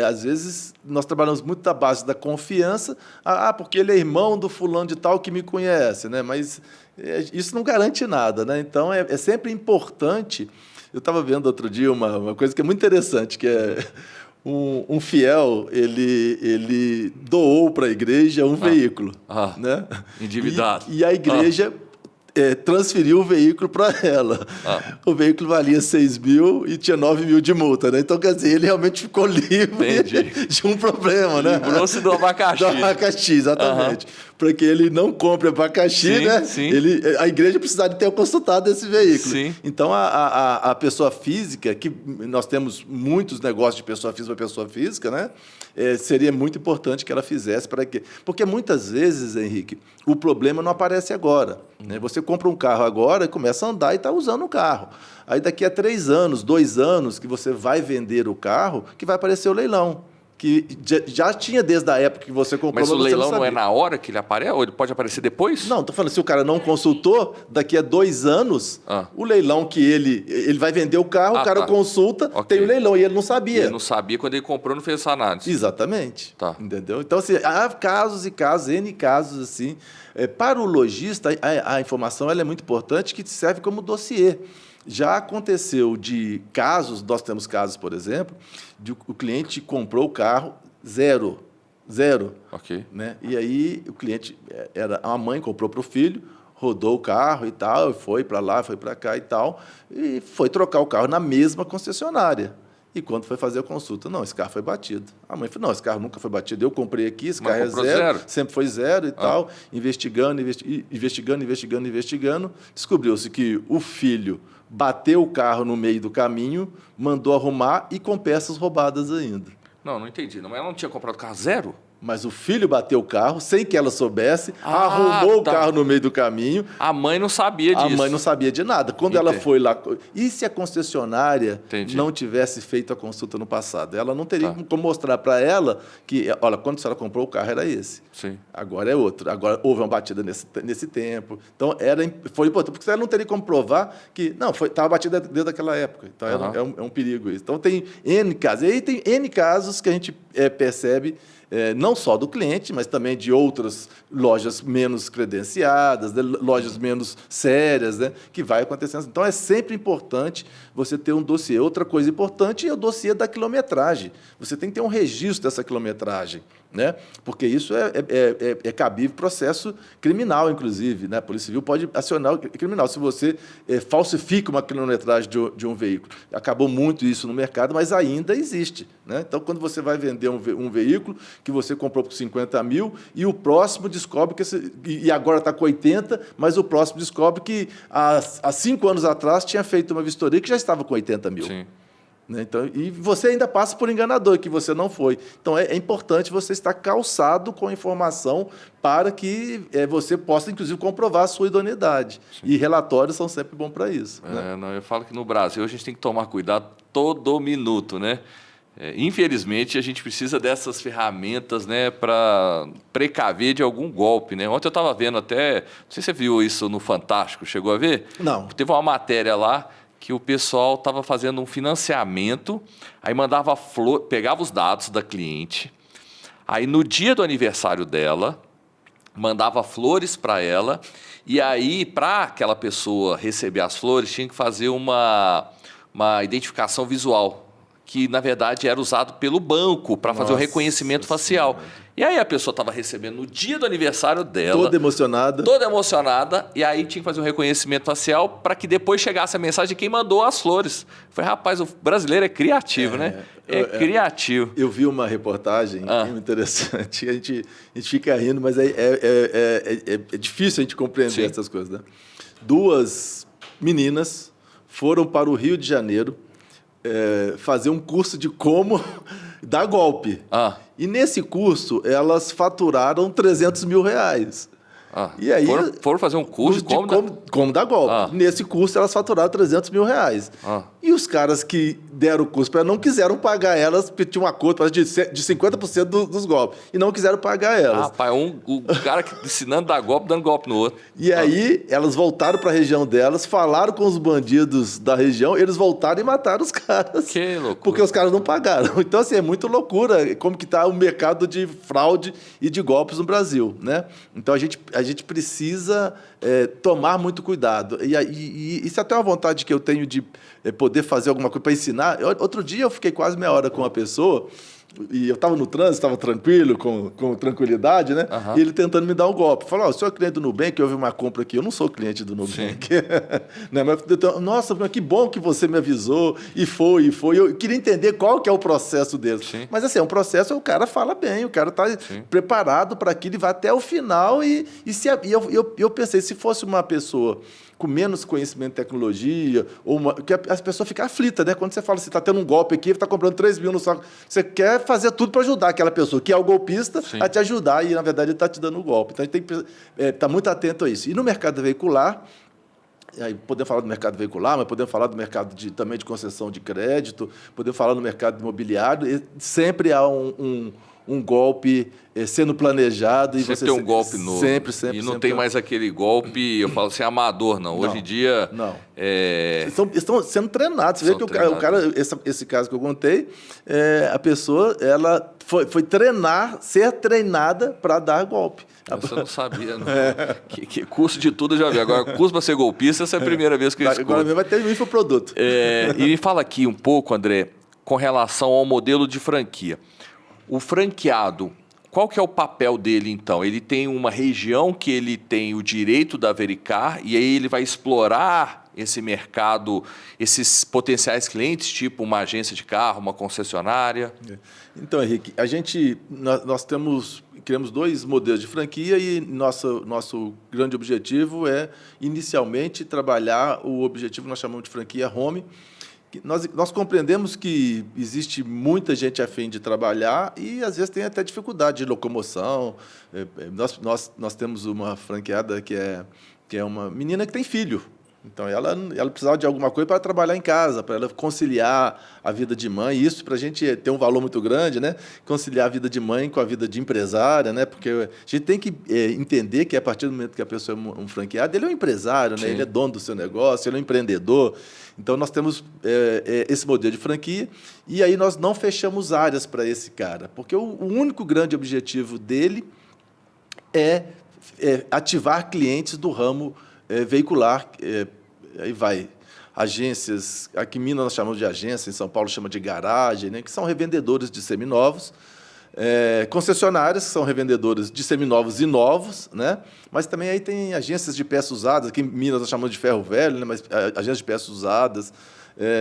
às vezes, nós trabalhamos muito da base da confiança, porque ele é irmão do fulano de tal que me conhece, né? Mas isso não garante nada, né? Então, é sempre importante. Eu estava vendo outro dia uma coisa que é muito interessante, que é um fiel, ele doou para a igreja um veículo. Né? Endividado. E a igreja... transferiu o veículo para ela. O veículo valia 6 mil e tinha 9 mil de multa, né? Então, quer dizer, ele realmente ficou livre de um problema, né? Livrou-se do abacaxi. Do abacaxi, exatamente. para que ele não compre abacaxi, Sim, né? sim. A igreja precisaria ter consultado esse veículo. Sim. Então, a pessoa física, que nós temos muitos negócios de pessoa física para pessoa física, né? Seria muito importante que ela fizesse para quê? Porque muitas vezes, Henrique, o problema não aparece agora. Né? Você compra um carro agora e começa a andar e está usando o carro. Aí daqui a 3 anos, 2 anos, que você vai vender o carro, que vai aparecer o leilão. Que já tinha desde a época que você comprou. Mas o leilão não é na hora que ele aparece? Ou ele pode aparecer depois? Não, estou falando, se o cara não consultou, daqui a 2 anos, o leilão que ele vai vender o carro, o cara consulta, tem o leilão, e ele não sabia. Ele não sabia, quando ele comprou, não fez essa análise. Exatamente. Tá. Entendeu? Então, assim, há casos e casos, N casos, assim. Para o lojista, a informação ela é muito importante, que serve como dossiê. Já aconteceu de casos, nós temos casos, por exemplo, de o cliente comprou o carro zero. Ok. Né? E aí o cliente, a mãe comprou para o filho, rodou o carro e tal, foi para lá, foi para cá e tal, e foi trocar o carro na mesma concessionária. E quando foi fazer a consulta, não, esse carro foi batido. A mãe falou, não, esse carro nunca foi batido, eu comprei aqui, esse carro é zero, sempre foi zero e tal. Investigando, descobriu-se que o filho bateu o carro no meio do caminho, mandou arrumar e com peças roubadas ainda. Não entendi. Ela não tinha comprado carro zero? Mas o filho bateu o carro sem que ela soubesse, arrumou o carro no meio do caminho. A mãe não sabia disso. A mãe não sabia de nada. Quando ela foi lá... E se a concessionária não tivesse feito a consulta no passado? Ela não teria como mostrar para ela que, olha, quando a senhora comprou o carro era esse. Sim. Agora é outro. Agora houve uma batida nesse tempo. Então, foi importante, porque ela não teria como provar que, não, estava batida desde aquela época. Então, é um perigo isso. Então, tem N casos. E aí tem N casos que a gente percebe, não só do cliente, mas também de outras lojas menos credenciadas, lojas menos sérias, né, que vai acontecendo. Então, é sempre importante você ter um dossiê. Outra coisa importante é o dossiê da quilometragem. Você tem que ter um registro dessa quilometragem, né, porque isso é cabível processo criminal, inclusive. Né? A Polícia Civil pode acionar o criminal se você falsifica uma quilometragem de um veículo. Acabou muito isso no mercado, mas ainda existe. Né? Então, quando você vai vender um veículo que você comprou por 50 mil e o próximo descobre que... E agora está com 80, mas o próximo descobre que há 5 anos atrás tinha feito uma vistoria que já estava com 80 mil. Sim. Né? Então, e você ainda passa por enganador, que você não foi. Então, é importante você estar calçado com a informação para que você possa, inclusive, comprovar a sua idoneidade. Sim. E relatórios são sempre bons para isso. Né? Não, eu falo que no Brasil a gente tem que tomar cuidado todo minuto, né? Infelizmente, a gente precisa dessas ferramentas, né, para precaver de algum golpe. Né? Ontem eu estava vendo até... Não sei se você viu isso no Fantástico, chegou a ver? Não. Teve uma matéria lá que o pessoal estava fazendo um financiamento, aí mandava pegava os dados da cliente, aí no dia do aniversário dela, mandava flores para ela, e aí, para aquela pessoa receber as flores, tinha que fazer uma identificação visual, que, na verdade, era usado pelo banco para fazer o reconhecimento facial. E aí a pessoa estava recebendo no dia do aniversário dela... Toda emocionada. Toda emocionada. E aí tinha que fazer um reconhecimento facial para que depois chegasse a mensagem de quem mandou as flores. Foi, rapaz, o brasileiro é criativo, né? Criativo. Eu vi uma reportagem interessante. A gente fica rindo, mas é difícil a gente compreender essas coisas. Né? 2 meninas foram para o Rio de Janeiro fazer um curso de como dar golpe. E nesse curso, elas faturaram R$300 mil. E aí, foram fazer um curso de como dar golpe. Nesse curso, elas faturaram R$300 mil. E os caras que deram o curso para não quiseram pagar elas, porque tinha um acordo de 50% dos golpes. E não quiseram pagar elas. Rapaz, o cara ensinando a dar golpe, dando golpe no outro. E aí, elas voltaram para a região delas, falaram com os bandidos da região, eles voltaram e mataram os caras. Que loucura. Porque os caras não pagaram. Então, assim, é muito loucura como que está o mercado de fraude e de golpes no Brasil. Né? Então, a gente precisa tomar muito cuidado. E isso é até uma vontade que eu tenho de poder fazer alguma coisa para ensinar. Outro dia eu fiquei quase meia hora com uma pessoa E eu estava no trânsito, estava tranquilo, com tranquilidade, né? Aham. E ele tentando me dar um golpe. Falou, o senhor é cliente do Nubank, houve uma compra aqui. Eu não sou cliente do Nubank. Né? Mas, então, nossa, mas que bom que você me avisou. E foi. Eu queria entender qual que é o processo deles. Sim. Mas assim, é um processo, o cara fala bem, o cara está preparado para aquilo e vai até o final. Eu pensei, se fosse uma pessoa com menos conhecimento de tecnologia, que a pessoa fica aflita, né? Quando você fala, você está tendo um golpe aqui, está comprando 3 mil no saco, você quer fazer tudo para ajudar aquela pessoa, que é o golpista, a te ajudar, e na verdade ele está te dando o golpe. Então a gente tem que estar muito atento a isso. E no mercado veicular, aí podemos falar do mercado veicular, mas podemos falar do mercado também de concessão de crédito, podemos falar do mercado imobiliário, e sempre há um golpe sendo planejado. E sempre tem um golpe novo. Sempre. E não tem mais aquele golpe, eu falo assim, amador, não. Hoje em dia... Não. Estão sendo treinados. Você vê que o cara, esse caso que eu contei, a pessoa ela foi ser treinada para dar golpe. Você não sabia, não. Que curso de tudo eu já vi. Agora, curso para ser golpista, essa é a primeira vez que eu escuto. Agora mesmo vai ter um infoproduto. E me fala aqui um pouco, André, com relação ao modelo de franquia. O franqueado, qual que é o papel dele, então? Ele tem uma região que ele tem o direito da Vericar e aí ele vai explorar esse mercado, esses potenciais clientes, tipo uma agência de carro, uma concessionária? Então, Henrique, nós criamos 2 modelos de franquia e nosso grande objetivo é, inicialmente, trabalhar o objetivo que nós chamamos de franquia home. Nós compreendemos que existe muita gente a fim de trabalhar e, às vezes, tem até dificuldade de locomoção. Nós temos uma franqueada que é uma menina que tem filho. Então, ela precisava de alguma coisa para trabalhar em casa, para ela conciliar a vida de mãe. E isso, para a gente, tem um valor muito grande, né? Conciliar a vida de mãe com a vida de empresária, né? Porque a gente tem que entender que, a partir do momento que a pessoa é um franqueado, ele é um empresário, né? Ele é dono do seu negócio, ele é um empreendedor. Então, nós temos esse modelo de franquia e aí nós não fechamos áreas para esse cara, porque o único grande objetivo dele é ativar clientes do ramo veicular. Aí vai agências, aqui em Minas nós chamamos de agência, em São Paulo chama de garagem, né, que são revendedores de seminovos, concessionárias, que são revendedores de seminovos e novos, né? Mas também aí tem agências de peças usadas, aqui em Minas nós chamamos de ferro velho, né? Mas agências de peças usadas.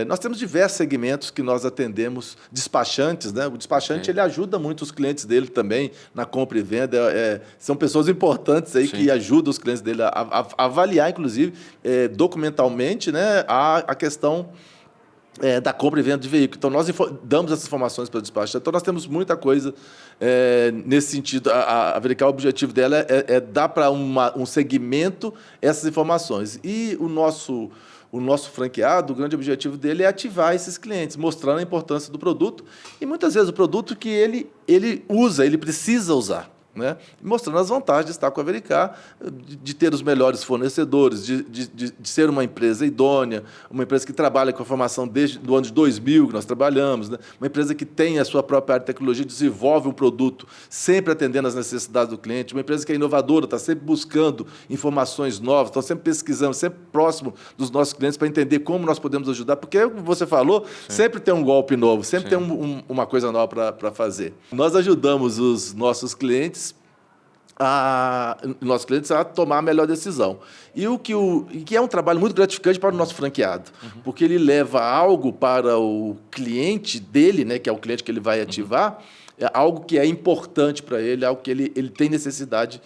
Nós temos diversos segmentos que nós atendemos, despachantes, né? O despachante ele ajuda muito os clientes dele também na compra e venda. São pessoas importantes aí que ajudam os clientes dele a avaliar, inclusive, documentalmente, né, a questão da compra e venda de veículo. Então, nós damos essas informações para o despachante. Então, nós temos muita coisa nesse sentido. A Vericar, o objetivo dela é dar para um segmento essas informações. E o nosso franqueado, o grande objetivo dele é ativar esses clientes, mostrando a importância do produto e, muitas vezes, o produto que ele usa, ele precisa usar, né? Mostrando as vantagens de estar com a Vericar, de ter os melhores fornecedores, de ser uma empresa idônea, uma empresa que trabalha com a formação desde o ano de 2000, que nós trabalhamos, né? Uma empresa que tem a sua própria área de tecnologia, desenvolve um produto sempre atendendo às necessidades do cliente, uma empresa que é inovadora, está sempre buscando informações novas, está sempre pesquisando, sempre próximo dos nossos clientes para entender como nós podemos ajudar, porque, como você falou, sempre tem um golpe novo, sempre tem uma coisa nova para fazer. Nós ajudamos os nossos clientes a tomar a melhor decisão. E que é um trabalho muito gratificante para o nosso franqueado, porque ele leva algo para o cliente dele, né, que é o cliente que ele vai ativar, algo que é importante para ele, algo que ele tem necessidade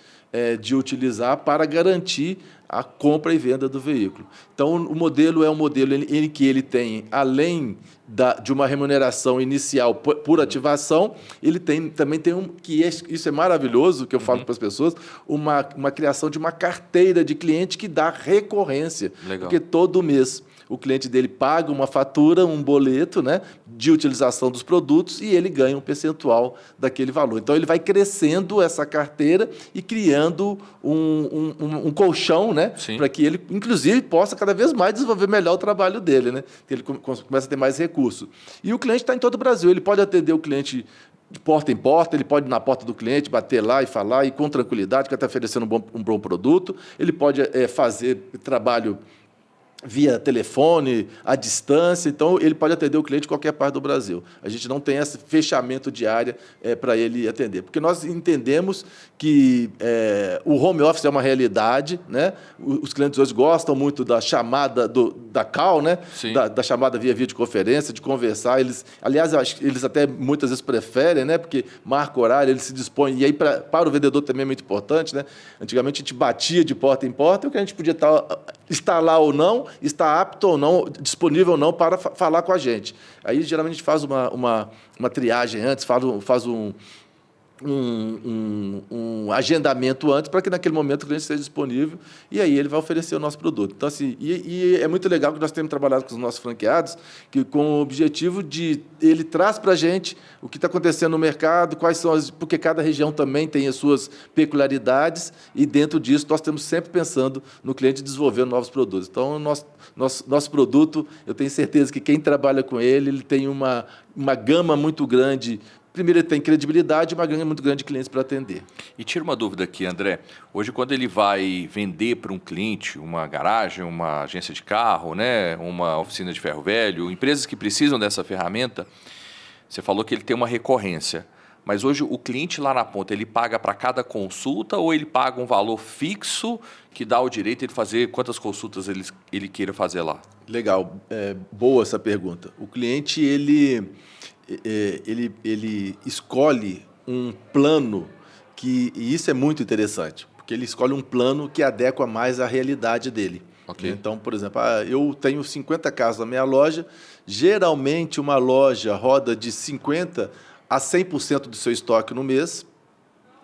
de utilizar para garantir a compra e venda do veículo. Então, o modelo é um modelo em que ele tem, além de uma remuneração inicial por ativação, ele também tem isso é maravilhoso, que eu falo para as pessoas, uma criação de uma carteira de cliente que dá recorrência. Legal. Porque todo mês o cliente dele paga uma fatura, um boleto, né, de utilização dos produtos e ele ganha um percentual daquele valor. Então, ele vai crescendo essa carteira e criando um colchão, né, para que ele, inclusive, possa cada vez mais desenvolver melhor o trabalho dele, né, que ele começa a ter mais recurso. E o cliente está em todo o Brasil, ele pode atender o cliente de porta em porta, ele pode ir na porta do cliente, bater lá e falar, e com tranquilidade, que está oferecendo um bom produto, ele pode fazer trabalho via telefone, à distância, então ele pode atender o cliente em qualquer parte do Brasil. A gente não tem esse fechamento de área para ele atender, porque nós entendemos que o home office é uma realidade, né? Os clientes hoje gostam muito da chamada da call, né? Da chamada via videoconferência, de conversar. Aliás, eles até muitas vezes preferem, né? Porque marca horário, eles se dispõem, e aí para o vendedor também é muito importante, né? Antigamente a gente batia de porta em porta, e o que a gente podia estar lá ou não, está apto ou não, disponível ou não para falar com a gente. Aí, geralmente, a gente faz uma triagem antes, faz um agendamento antes para que, naquele momento, o cliente esteja disponível e aí ele vai oferecer o nosso produto. Então, assim, e é muito legal que nós temos trabalhado com os nossos franqueados, que com o objetivo de ele traz para a gente o que está acontecendo no mercado, quais são porque cada região também tem as suas peculiaridades e, dentro disso, nós estamos sempre pensando no cliente desenvolvendo novos produtos. Então, nosso produto, eu tenho certeza que quem trabalha com ele tem uma gama muito grande. Primeiro, ele tem credibilidade e uma gama muito grande de clientes para atender. E tira uma dúvida aqui, André. Hoje, quando ele vai vender para um cliente, uma garagem, uma agência de carro, né, uma oficina de ferro velho, empresas que precisam dessa ferramenta, você falou que ele tem uma recorrência. Mas hoje o cliente lá na ponta, ele paga para cada consulta ou ele paga um valor fixo que dá o direito de fazer quantas consultas ele queira fazer lá? Legal. Boa essa pergunta. O cliente, ele escolhe um plano e isso é muito interessante, porque ele escolhe um plano que adequa mais à realidade dele. Okay. Então, por exemplo, eu tenho 50 carros na minha loja, geralmente uma loja roda de 50% a 100% do seu estoque no mês.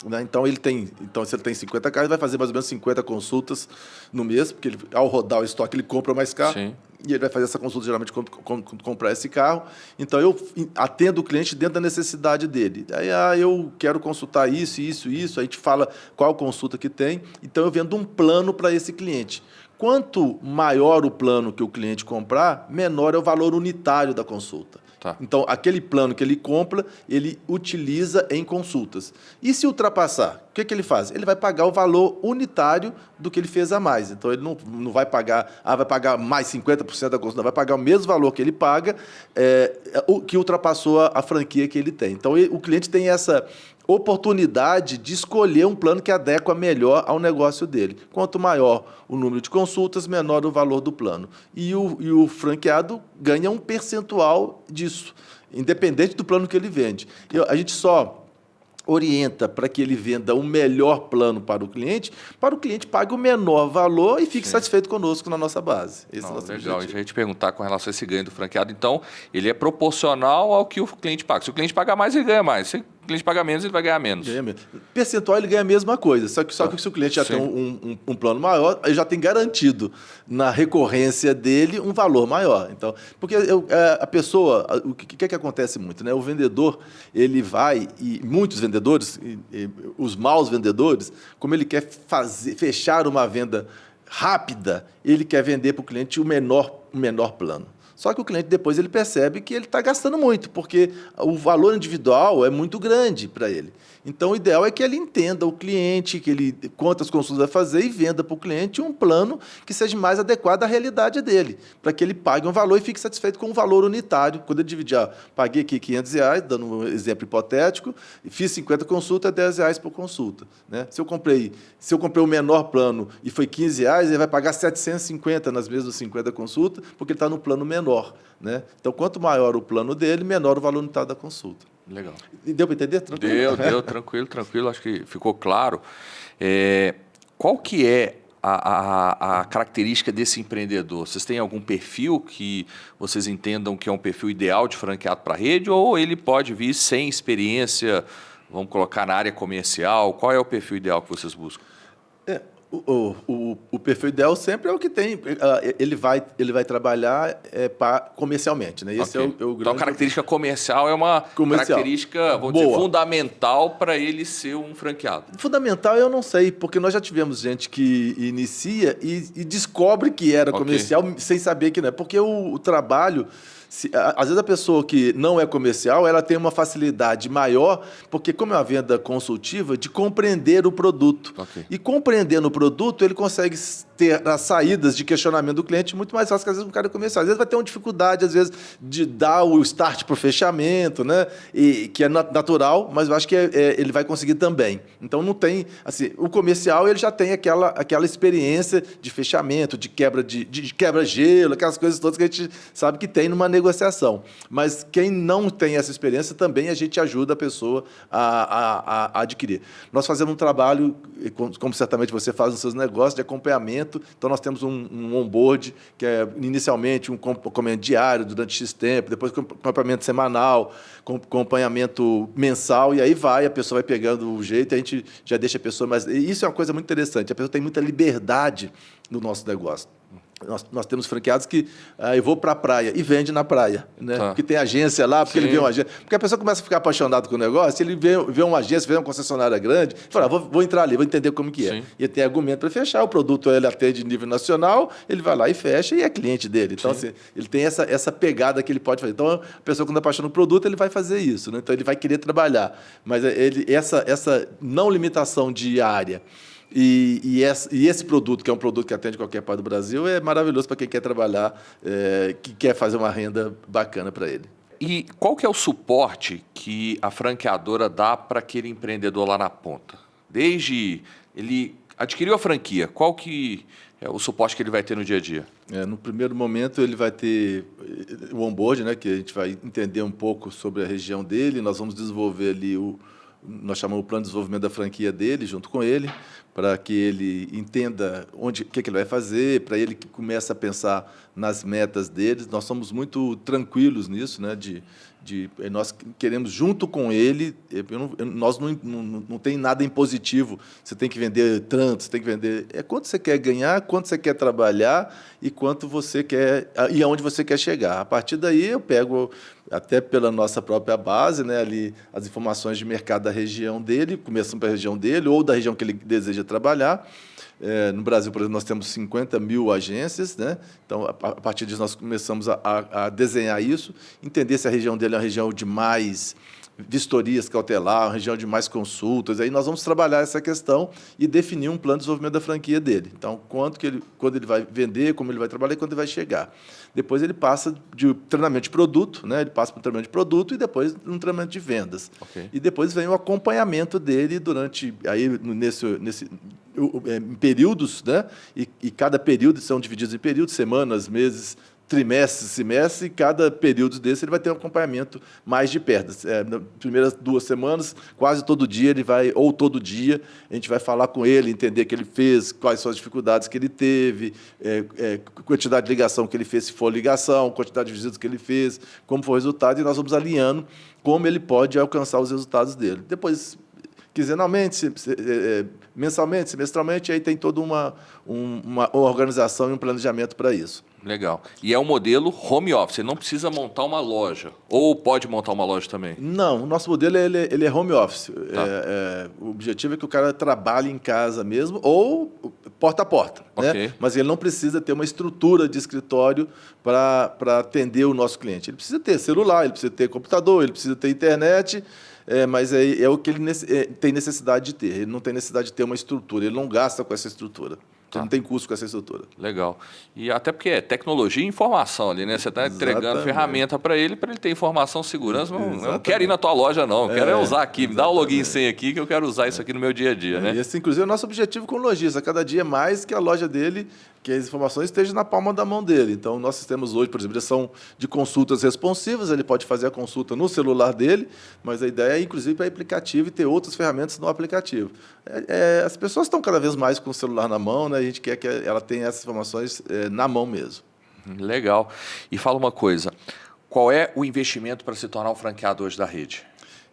Né? Então, se ele tem 50 carros, ele vai fazer mais ou menos 50 consultas no mês, porque ao rodar o estoque, ele compra mais carro. Sim. E ele vai fazer essa consulta, geralmente, comprar esse carro. Então, eu atendo o cliente dentro da necessidade dele. Aí, eu quero consultar isso, a gente fala qual consulta que tem. Então, eu vendo um plano para esse cliente. Quanto maior o plano que o cliente comprar, menor é o valor unitário da consulta. Tá. Então, aquele plano que ele compra, ele utiliza em consultas. E se ultrapassar, o que ele faz? Ele vai pagar o valor unitário do que ele fez a mais. Então, ele não vai pagar, vai pagar mais 50% da consulta, vai pagar o mesmo valor que ele paga, o que ultrapassou a franquia que ele tem. Então, o cliente tem essa oportunidade de escolher um plano que adequa melhor ao negócio dele. Quanto maior o número de consultas, menor o valor do plano. E o franqueado ganha um percentual disso, independente do plano que ele vende. A gente só orienta para que ele venda o melhor plano para o cliente pague o menor valor e fique satisfeito conosco na nossa base. Esse é o nosso legal. objetivo. A gente perguntar com relação a esse ganho do franqueado. Então, ele é proporcional ao que o cliente paga. Se o cliente pagar mais, ele ganha mais. Se o cliente pagar menos, ele vai ganhar menos. Ganha menos. Percentual, ele ganha a mesma coisa. Só que se o cliente já tem um plano maior, ele já tem garantido na recorrência dele um valor maior. Então, porque a pessoa, o que acontece muito, né? O vendedor, ele vai, e muitos vendedores, os maus vendedores, como ele quer fechar uma venda rápida, ele quer vender para o cliente o menor plano. Só que o cliente depois ele percebe que ele está gastando muito, porque o valor individual é muito grande para ele. Então, o ideal é que ele entenda o cliente, quantas consultas vai fazer e venda para o cliente um plano que seja mais adequado à realidade dele, para que ele pague um valor e fique satisfeito com um valor unitário. Quando ele dividir, paguei aqui R$500, dando um exemplo hipotético, fiz 50 consultas, é R$10 por consulta. Né? Se eu comprei o menor plano e foi R$15, ele vai pagar 750 nas mesmas 50 consultas, porque ele está no plano menor. Né? Então, quanto maior o plano dele, menor o valor unitário da consulta. Legal. E deu para entender? Tranquilo? Deu, tranquilo. Acho que ficou claro. Qual que é a característica desse empreendedor? Vocês têm algum perfil que vocês entendam que é um perfil ideal de franqueado para a rede, ou ele pode vir sem experiência, vamos colocar na área comercial? Qual é o perfil ideal que vocês buscam? O perfil ideal sempre é o que tem. Ele vai trabalhar comercialmente. Né? Esse é o grande... Então, a característica comercial é uma característica, vamos dizer, fundamental para ele ser um franqueado. Fundamental eu não sei, porque nós já tivemos gente que inicia e descobre que era comercial sem saber que não é. Porque o trabalho... Às vezes a pessoa que não é comercial, ela tem uma facilidade maior, porque como é uma venda consultiva, de compreender o produto. E compreendendo o produto, ele consegue ter as saídas de questionamento do cliente muito mais fácil que às vezes um cara comercial. Às vezes vai ter uma dificuldade, às vezes, de dar o start para o fechamento, né? E que é natural, mas eu acho que ele vai conseguir também. Então não tem, assim, o comercial ele já tem aquela experiência de fechamento, de quebra-gelo, aquelas coisas todas que a gente sabe que tem numa negociação. Mas quem não tem essa experiência também a gente ajuda a pessoa a adquirir. Nós fazemos um trabalho, como certamente você faz nos seus negócios, de acompanhamento. Então, nós temos um onboard, que é inicialmente um acompanhamento diário, durante X tempo, depois acompanhamento semanal, acompanhamento mensal, e aí a pessoa vai pegando o jeito, e a gente já deixa a pessoa mais... E isso é uma coisa muito interessante, a pessoa tem muita liberdade no nosso negócio. Nós temos franqueados que eu vou para a praia e vende na praia, né? Tá. Porque tem agência lá, porque ele vê uma agência. Porque a pessoa começa a ficar apaixonada com o negócio, ele vê uma agência, vê uma concessionária grande, fala, vou entrar ali, vou entender como que é. Sim. E ele tem argumento para fechar, o produto ele atende de nível nacional, ele vai lá e fecha e é cliente dele. Então, assim, ele tem essa pegada que ele pode fazer. Então, a pessoa, quando é apaixonada no produto, ele vai fazer isso, né? Então, ele vai querer trabalhar. Mas essa não limitação de área e esse produto, que é um produto que atende qualquer parte do Brasil, é maravilhoso para quem quer trabalhar, que quer fazer uma renda bacana para ele. E qual que é o suporte que a franqueadora dá para aquele empreendedor lá na ponta? Desde ele adquiriu a franquia, qual que é o suporte que ele vai ter no dia a dia? No primeiro momento, ele vai ter o onboard, né, que a gente vai entender um pouco sobre a região dele, nós vamos desenvolver ali nós chamamos o plano de desenvolvimento da franquia dele, junto com ele, para que ele entenda o que ele vai fazer, para ele que comece a pensar nas metas deles. Nós somos muito tranquilos nisso, né? Nós queremos, junto com ele, nós não tem nada impositivo, você tem que vender tanto, você tem que vender... É quanto você quer ganhar, quanto você quer trabalhar e quanto você quer... E aonde você quer chegar. A partir daí, eu pego, até pela nossa própria base, né, ali, as informações de mercado da região dele, começando pela região dele ou da região que ele deseja trabalhar. No Brasil, por exemplo, nós temos 50 mil agências, né? Então, a partir disso, nós começamos a desenhar isso, entender se a região dele é uma região de mais vistorias cautelar, uma região de mais consultas. Aí nós vamos trabalhar essa questão e definir um plano de desenvolvimento da franquia dele. Então, quando ele vai vender, como ele vai trabalhar e quando ele vai chegar. Depois ele passa de treinamento de produto, né? Ele passa para um treinamento de produto e depois um treinamento de vendas. Okay. E depois vem o acompanhamento dele durante em períodos, né? E cada período são divididos em períodos, semanas, meses, trimestres, semestres, e cada período desse ele vai ter um acompanhamento mais de perto. Nas primeiras 2 semanas, quase todo dia ele vai, ou todo dia, a gente vai falar com ele, entender o que ele fez, quais são as dificuldades que ele teve, quantidade de ligação que ele fez, se for ligação, quantidade de visitas que ele fez, como foi o resultado, e nós vamos alinhando como ele pode alcançar os resultados dele. Depois, quinzenalmente, mensalmente, semestralmente, aí tem toda uma organização e um planejamento para isso. Legal. E é um modelo home office, ele não precisa montar uma loja. Ou pode montar uma loja também? Não, o nosso modelo ele é home office. Tá. O objetivo é que o cara trabalhe em casa mesmo, ou porta a porta. Okay. Né? Mas ele não precisa ter uma estrutura de escritório para atender o nosso cliente. Ele precisa ter celular, ele precisa ter computador, ele precisa ter internet... mas é o que ele tem necessidade de ter. Ele não tem necessidade de ter uma estrutura, ele não gasta com essa estrutura. Tá. Ele não tem custo com essa estrutura. Legal. E até porque é tecnologia e informação ali, né? Você está entregando ferramenta para ele ter informação, segurança. Eu não quero ir na tua loja, não. Eu quero usar aqui. Me dá o login e senha aqui que eu quero usar isso aqui no meu dia a dia, né? Esse, inclusive, é o nosso objetivo com o lojista. Cada dia mais que a loja dele, que as informações estejam na palma da mão dele. Então, nossos sistemas hoje, por exemplo, eles são de consultas responsivas, ele pode fazer a consulta no celular dele, mas a ideia é, inclusive, para aplicativo e ter outras ferramentas no aplicativo. As pessoas estão cada vez mais com o celular na mão, né? A gente quer que ela tenha essas informações na mão mesmo. Legal. E fala uma coisa, qual é o investimento para se tornar um franqueado hoje da rede?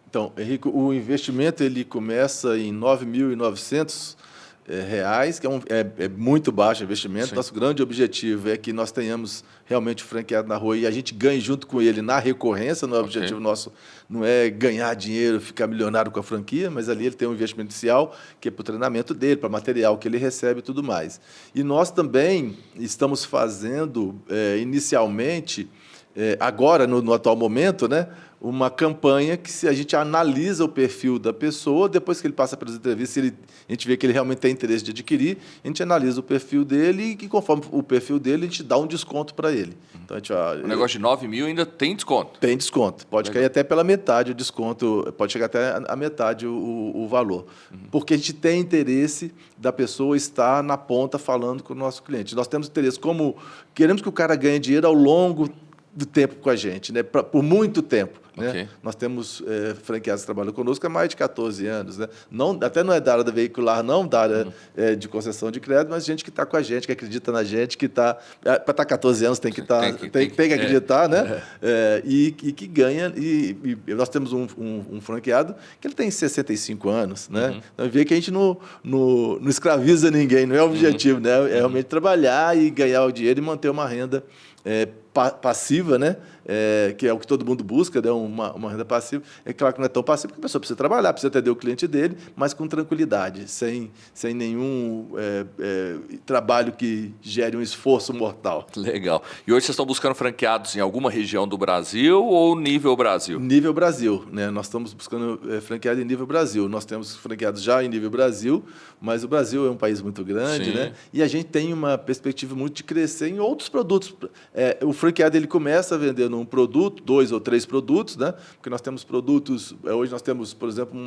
Então, Henrique, o investimento ele começa em R$ 9.900, que é muito baixo o investimento. Sim. Nosso grande objetivo é que nós tenhamos realmente o franqueado na rua e a gente ganhe junto com ele na recorrência. O objetivo nosso não é ganhar dinheiro, ficar milionário com a franquia, mas ali ele tem um investimento inicial que é para o treinamento dele, para o material que ele recebe e tudo mais. E nós também estamos fazendo, inicialmente, agora, no atual momento, né, uma campanha que se a gente analisa o perfil da pessoa, depois que ele passa pelas entrevistas, a gente vê que ele realmente tem interesse de adquirir, a gente analisa o perfil dele e conforme o perfil dele, a gente dá um desconto para ele. Então, a gente, o negócio de 9 mil ainda tem desconto? Tem desconto. Pode cair até pela metade o desconto, pode chegar até a metade o valor. Porque a gente tem interesse da pessoa estar na ponta falando com o nosso cliente. Nós temos interesse, como queremos que o cara ganhe dinheiro ao longo do tempo com a gente, né? Por muito tempo. Né? Okay. Nós temos franqueados que trabalham conosco há mais de 14 anos. Né? Até não é da área da veicular, não da área de concessão de crédito, mas gente que está com a gente, que acredita na gente, que está... Para estar 14 anos tem que acreditar, né? E que ganha. E nós temos um franqueado que ele tem 65 anos. Né? Então, vê que a gente não escraviza ninguém, não é o objetivo. Né? É realmente trabalhar e ganhar o dinheiro e manter uma renda passiva, né? Que é o que todo mundo busca, né? Uma renda passiva. É claro que não é tão passiva, porque a pessoa precisa trabalhar, precisa atender o cliente dele, mas com tranquilidade, sem nenhum trabalho que gere um esforço mortal. Legal. E hoje vocês estão buscando franqueados em alguma região do Brasil ou nível Brasil? Nível Brasil, né? Nós estamos buscando franqueado em nível Brasil. Nós temos franqueados já em nível Brasil, mas o Brasil é um país muito grande, né? E a gente tem uma perspectiva muito de crescer em outros produtos. O franqueado ele começa a vender um produto, 2 ou 3 produtos, né? Porque nós temos produtos, hoje nós temos, por exemplo,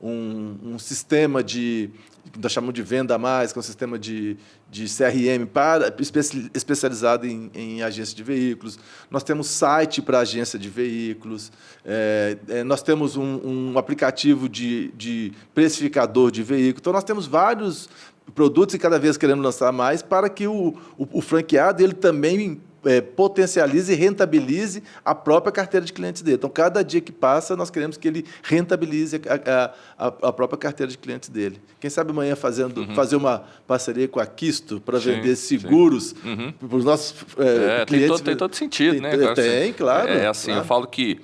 um sistema que nós chamamos de venda a mais, que é um sistema de CRM especializado em agência de veículos. Nós temos site para agência de veículos. Nós temos um aplicativo de precificador de veículos. Então, nós temos vários produtos e cada vez queremos lançar mais para que o franqueado ele também potencialize e rentabilize a própria carteira de clientes dele. Então, cada dia que passa, nós queremos que ele rentabilize a própria carteira de clientes dele. Quem sabe amanhã fazer uma parceria com a Quisto para vender seguros para os nossos clientes. Tem todo sentido, né? Tem, claro. Eu falo que,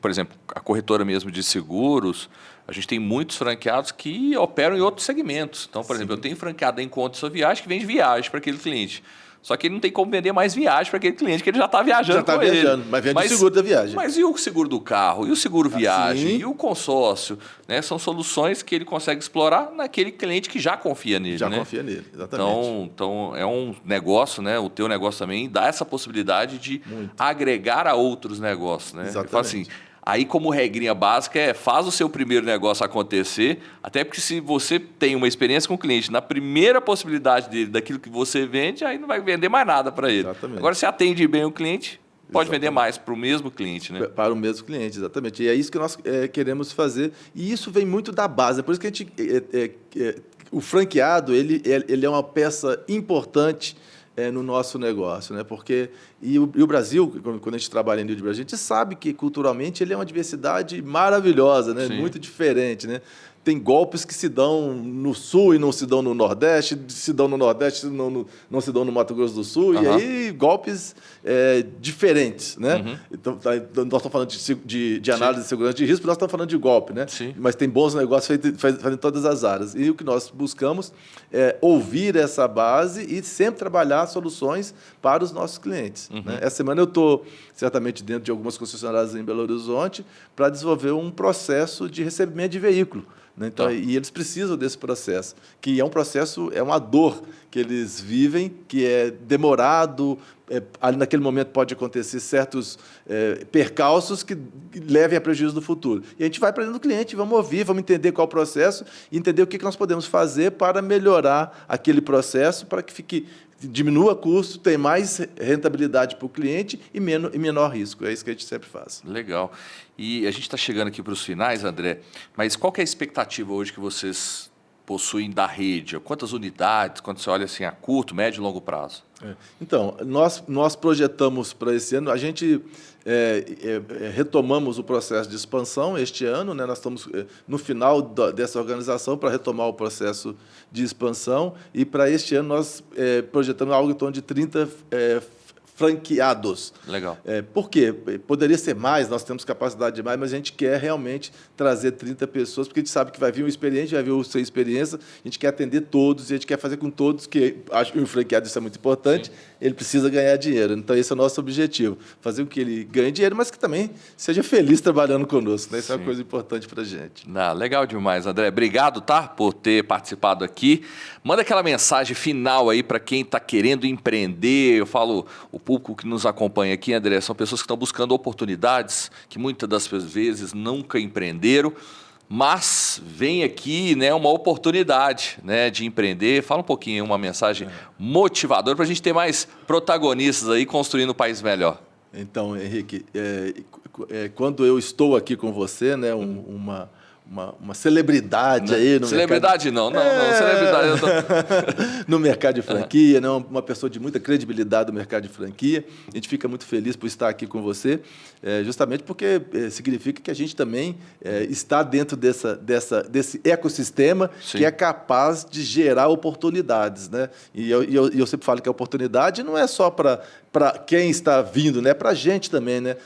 por exemplo, a corretora mesmo de seguros, a gente tem muitos franqueados que operam em outros segmentos. Então, por exemplo, eu tenho franqueado em Conta Sua Viagem que vende viagem para aquele cliente. Só que ele não tem como vender mais viagem para aquele cliente, que ele já está viajando com ele. Mas vende o seguro da viagem. Mas e o seguro do carro? E o seguro viagem? E o consórcio? Né? São soluções que ele consegue explorar naquele cliente que já confia nele. Já confia nele, exatamente. Então, é um negócio, né? O teu negócio também dá essa possibilidade de agregar a outros negócios. Né? Exatamente. Eu falo assim, aí, como regrinha básica, faz o seu primeiro negócio acontecer, até porque se você tem uma experiência com o cliente, na primeira possibilidade dele, daquilo que você vende, aí não vai vender mais nada para ele. Exatamente. Agora, se atende bem o cliente, pode vender mais para o mesmo cliente, né? Para o mesmo cliente, exatamente. E é isso que nós queremos fazer. E isso vem muito da base. É por isso que a gente, o franqueado ele é uma peça importante no nosso negócio, né? Porque o Brasil, quando a gente trabalha em nível de Brasil, a gente sabe que culturalmente ele é uma diversidade maravilhosa, né? Muito diferente, né? Tem golpes que se dão no Sul e não se dão no Nordeste, se dão no Nordeste e não se dão no Mato Grosso do Sul, e aí golpes diferentes, né? Então, nós estamos falando de análise de segurança de risco, nós estamos falando de golpe, né? Mas tem bons negócios feitos em todas as áreas. E o que nós buscamos é ouvir essa base e sempre trabalhar soluções para os nossos clientes. Né? Essa semana eu estou, certamente, dentro de algumas concessionárias em Belo Horizonte para desenvolver um processo de recebimento de veículo. Né? Então, e eles precisam desse processo, que é um processo, é uma dor que eles vivem, que é demorado, ali naquele momento pode acontecer certos percalços que levem a prejuízo no futuro. E a gente vai para dentro do cliente, vamos ouvir, vamos entender qual é o processo e entender o que nós podemos fazer para melhorar aquele processo, para que diminua custo, tenha mais rentabilidade para o cliente e menor risco. É isso que a gente sempre faz. Legal. E a gente está chegando aqui para os finais, André, mas qual que é a expectativa hoje que vocês possuem da rede? Quantas unidades, quando você olha assim a curto, médio e longo prazo? Então, nós projetamos para esse ano, a gente retomamos o processo de expansão este ano, né? Nós estamos no final dessa organização para retomar o processo de expansão e para este ano nós projetamos algo em torno de 30 franqueados. Legal. Por quê? Poderia ser mais, nós temos capacidade de mais, mas a gente quer realmente trazer 30 pessoas, porque a gente sabe que vai vir um experiente, vai vir o sem experiência, a gente quer atender todos, e a gente quer fazer com todos, que acho que o franqueado isso é muito importante, ele precisa ganhar dinheiro. Então, esse é o nosso objetivo, fazer com que ele ganhe dinheiro, mas que também seja feliz trabalhando conosco, né? Isso é uma coisa importante para a gente. Legal demais, André. Obrigado, tá, por ter participado aqui. Manda aquela mensagem final aí para quem está querendo empreender. Eu falo, o público que nos acompanha aqui, André, são pessoas que estão buscando oportunidades, que muitas das vezes nunca empreenderam, mas vem aqui, né, uma oportunidade, né, de empreender. Fala um pouquinho, uma mensagem motivadora para a gente ter mais protagonistas aí construindo um país melhor. Então, Henrique, quando eu estou aqui com você, né, uma celebridade aí no celebridade mercado... não, celebridade eu tô... no mercado de franquia, né? Uma pessoa de muita credibilidade no mercado de franquia. A gente fica muito feliz por estar aqui com você, justamente porque significa que a gente também está dentro desse ecossistema que é capaz de gerar oportunidades, né? E eu sempre falo que a oportunidade não é só para quem está vindo, né? Para a gente também, né?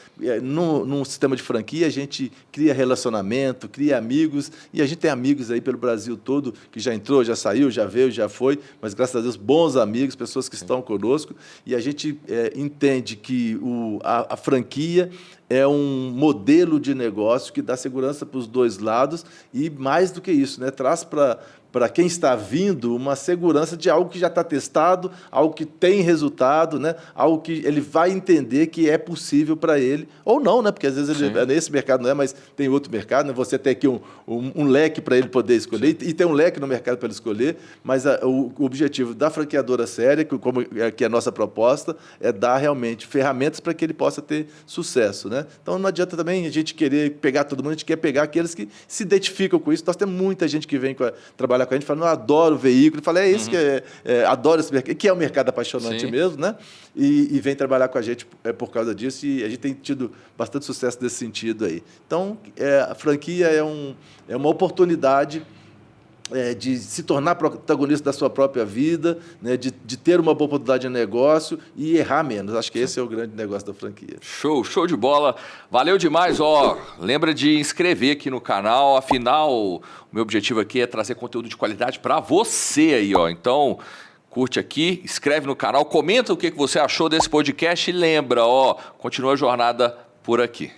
Num sistema de franquia, a gente cria relacionamento, cria amigos, e a gente tem amigos aí pelo Brasil todo, que já entrou, já saiu, já veio, já foi, mas graças a Deus, bons amigos, pessoas que estão conosco, e a gente entende que a franquia é um modelo de negócio que dá segurança para os dois lados e, mais do que isso, né? Traz para quem está vindo uma segurança de algo que já está testado, algo que tem resultado, né? Algo que ele vai entender que é possível para ele, ou não, né? Porque às vezes nesse mercado não é, mas tem outro mercado, né? Você tem aqui um leque para ele poder escolher, e tem um leque no mercado para ele escolher, mas o objetivo da franqueadora séria, que é a nossa proposta, é dar realmente ferramentas para que ele possa ter sucesso, né? Então não adianta também a gente querer pegar todo mundo, a gente quer pegar aqueles que se identificam com isso. Nós temos muita gente que vem trabalhar com a gente, falando, eu adoro o veículo, fala, é isso que adoro esse mercado, que é um mercado apaixonante mesmo, né? E vem trabalhar com a gente por causa disso, e a gente tem tido bastante sucesso nesse sentido aí. Então, a franquia é uma oportunidade de se tornar protagonista da sua própria vida, né, de ter uma boa oportunidade de negócio e errar menos. Acho que esse é o grande negócio da franquia. Show de bola. Valeu demais. Lembra de inscrever aqui no canal. Afinal, o meu objetivo aqui é trazer conteúdo de qualidade para você aí, Então, curte aqui, inscreve no canal, comenta o que você achou desse podcast e lembra, continua a jornada por aqui.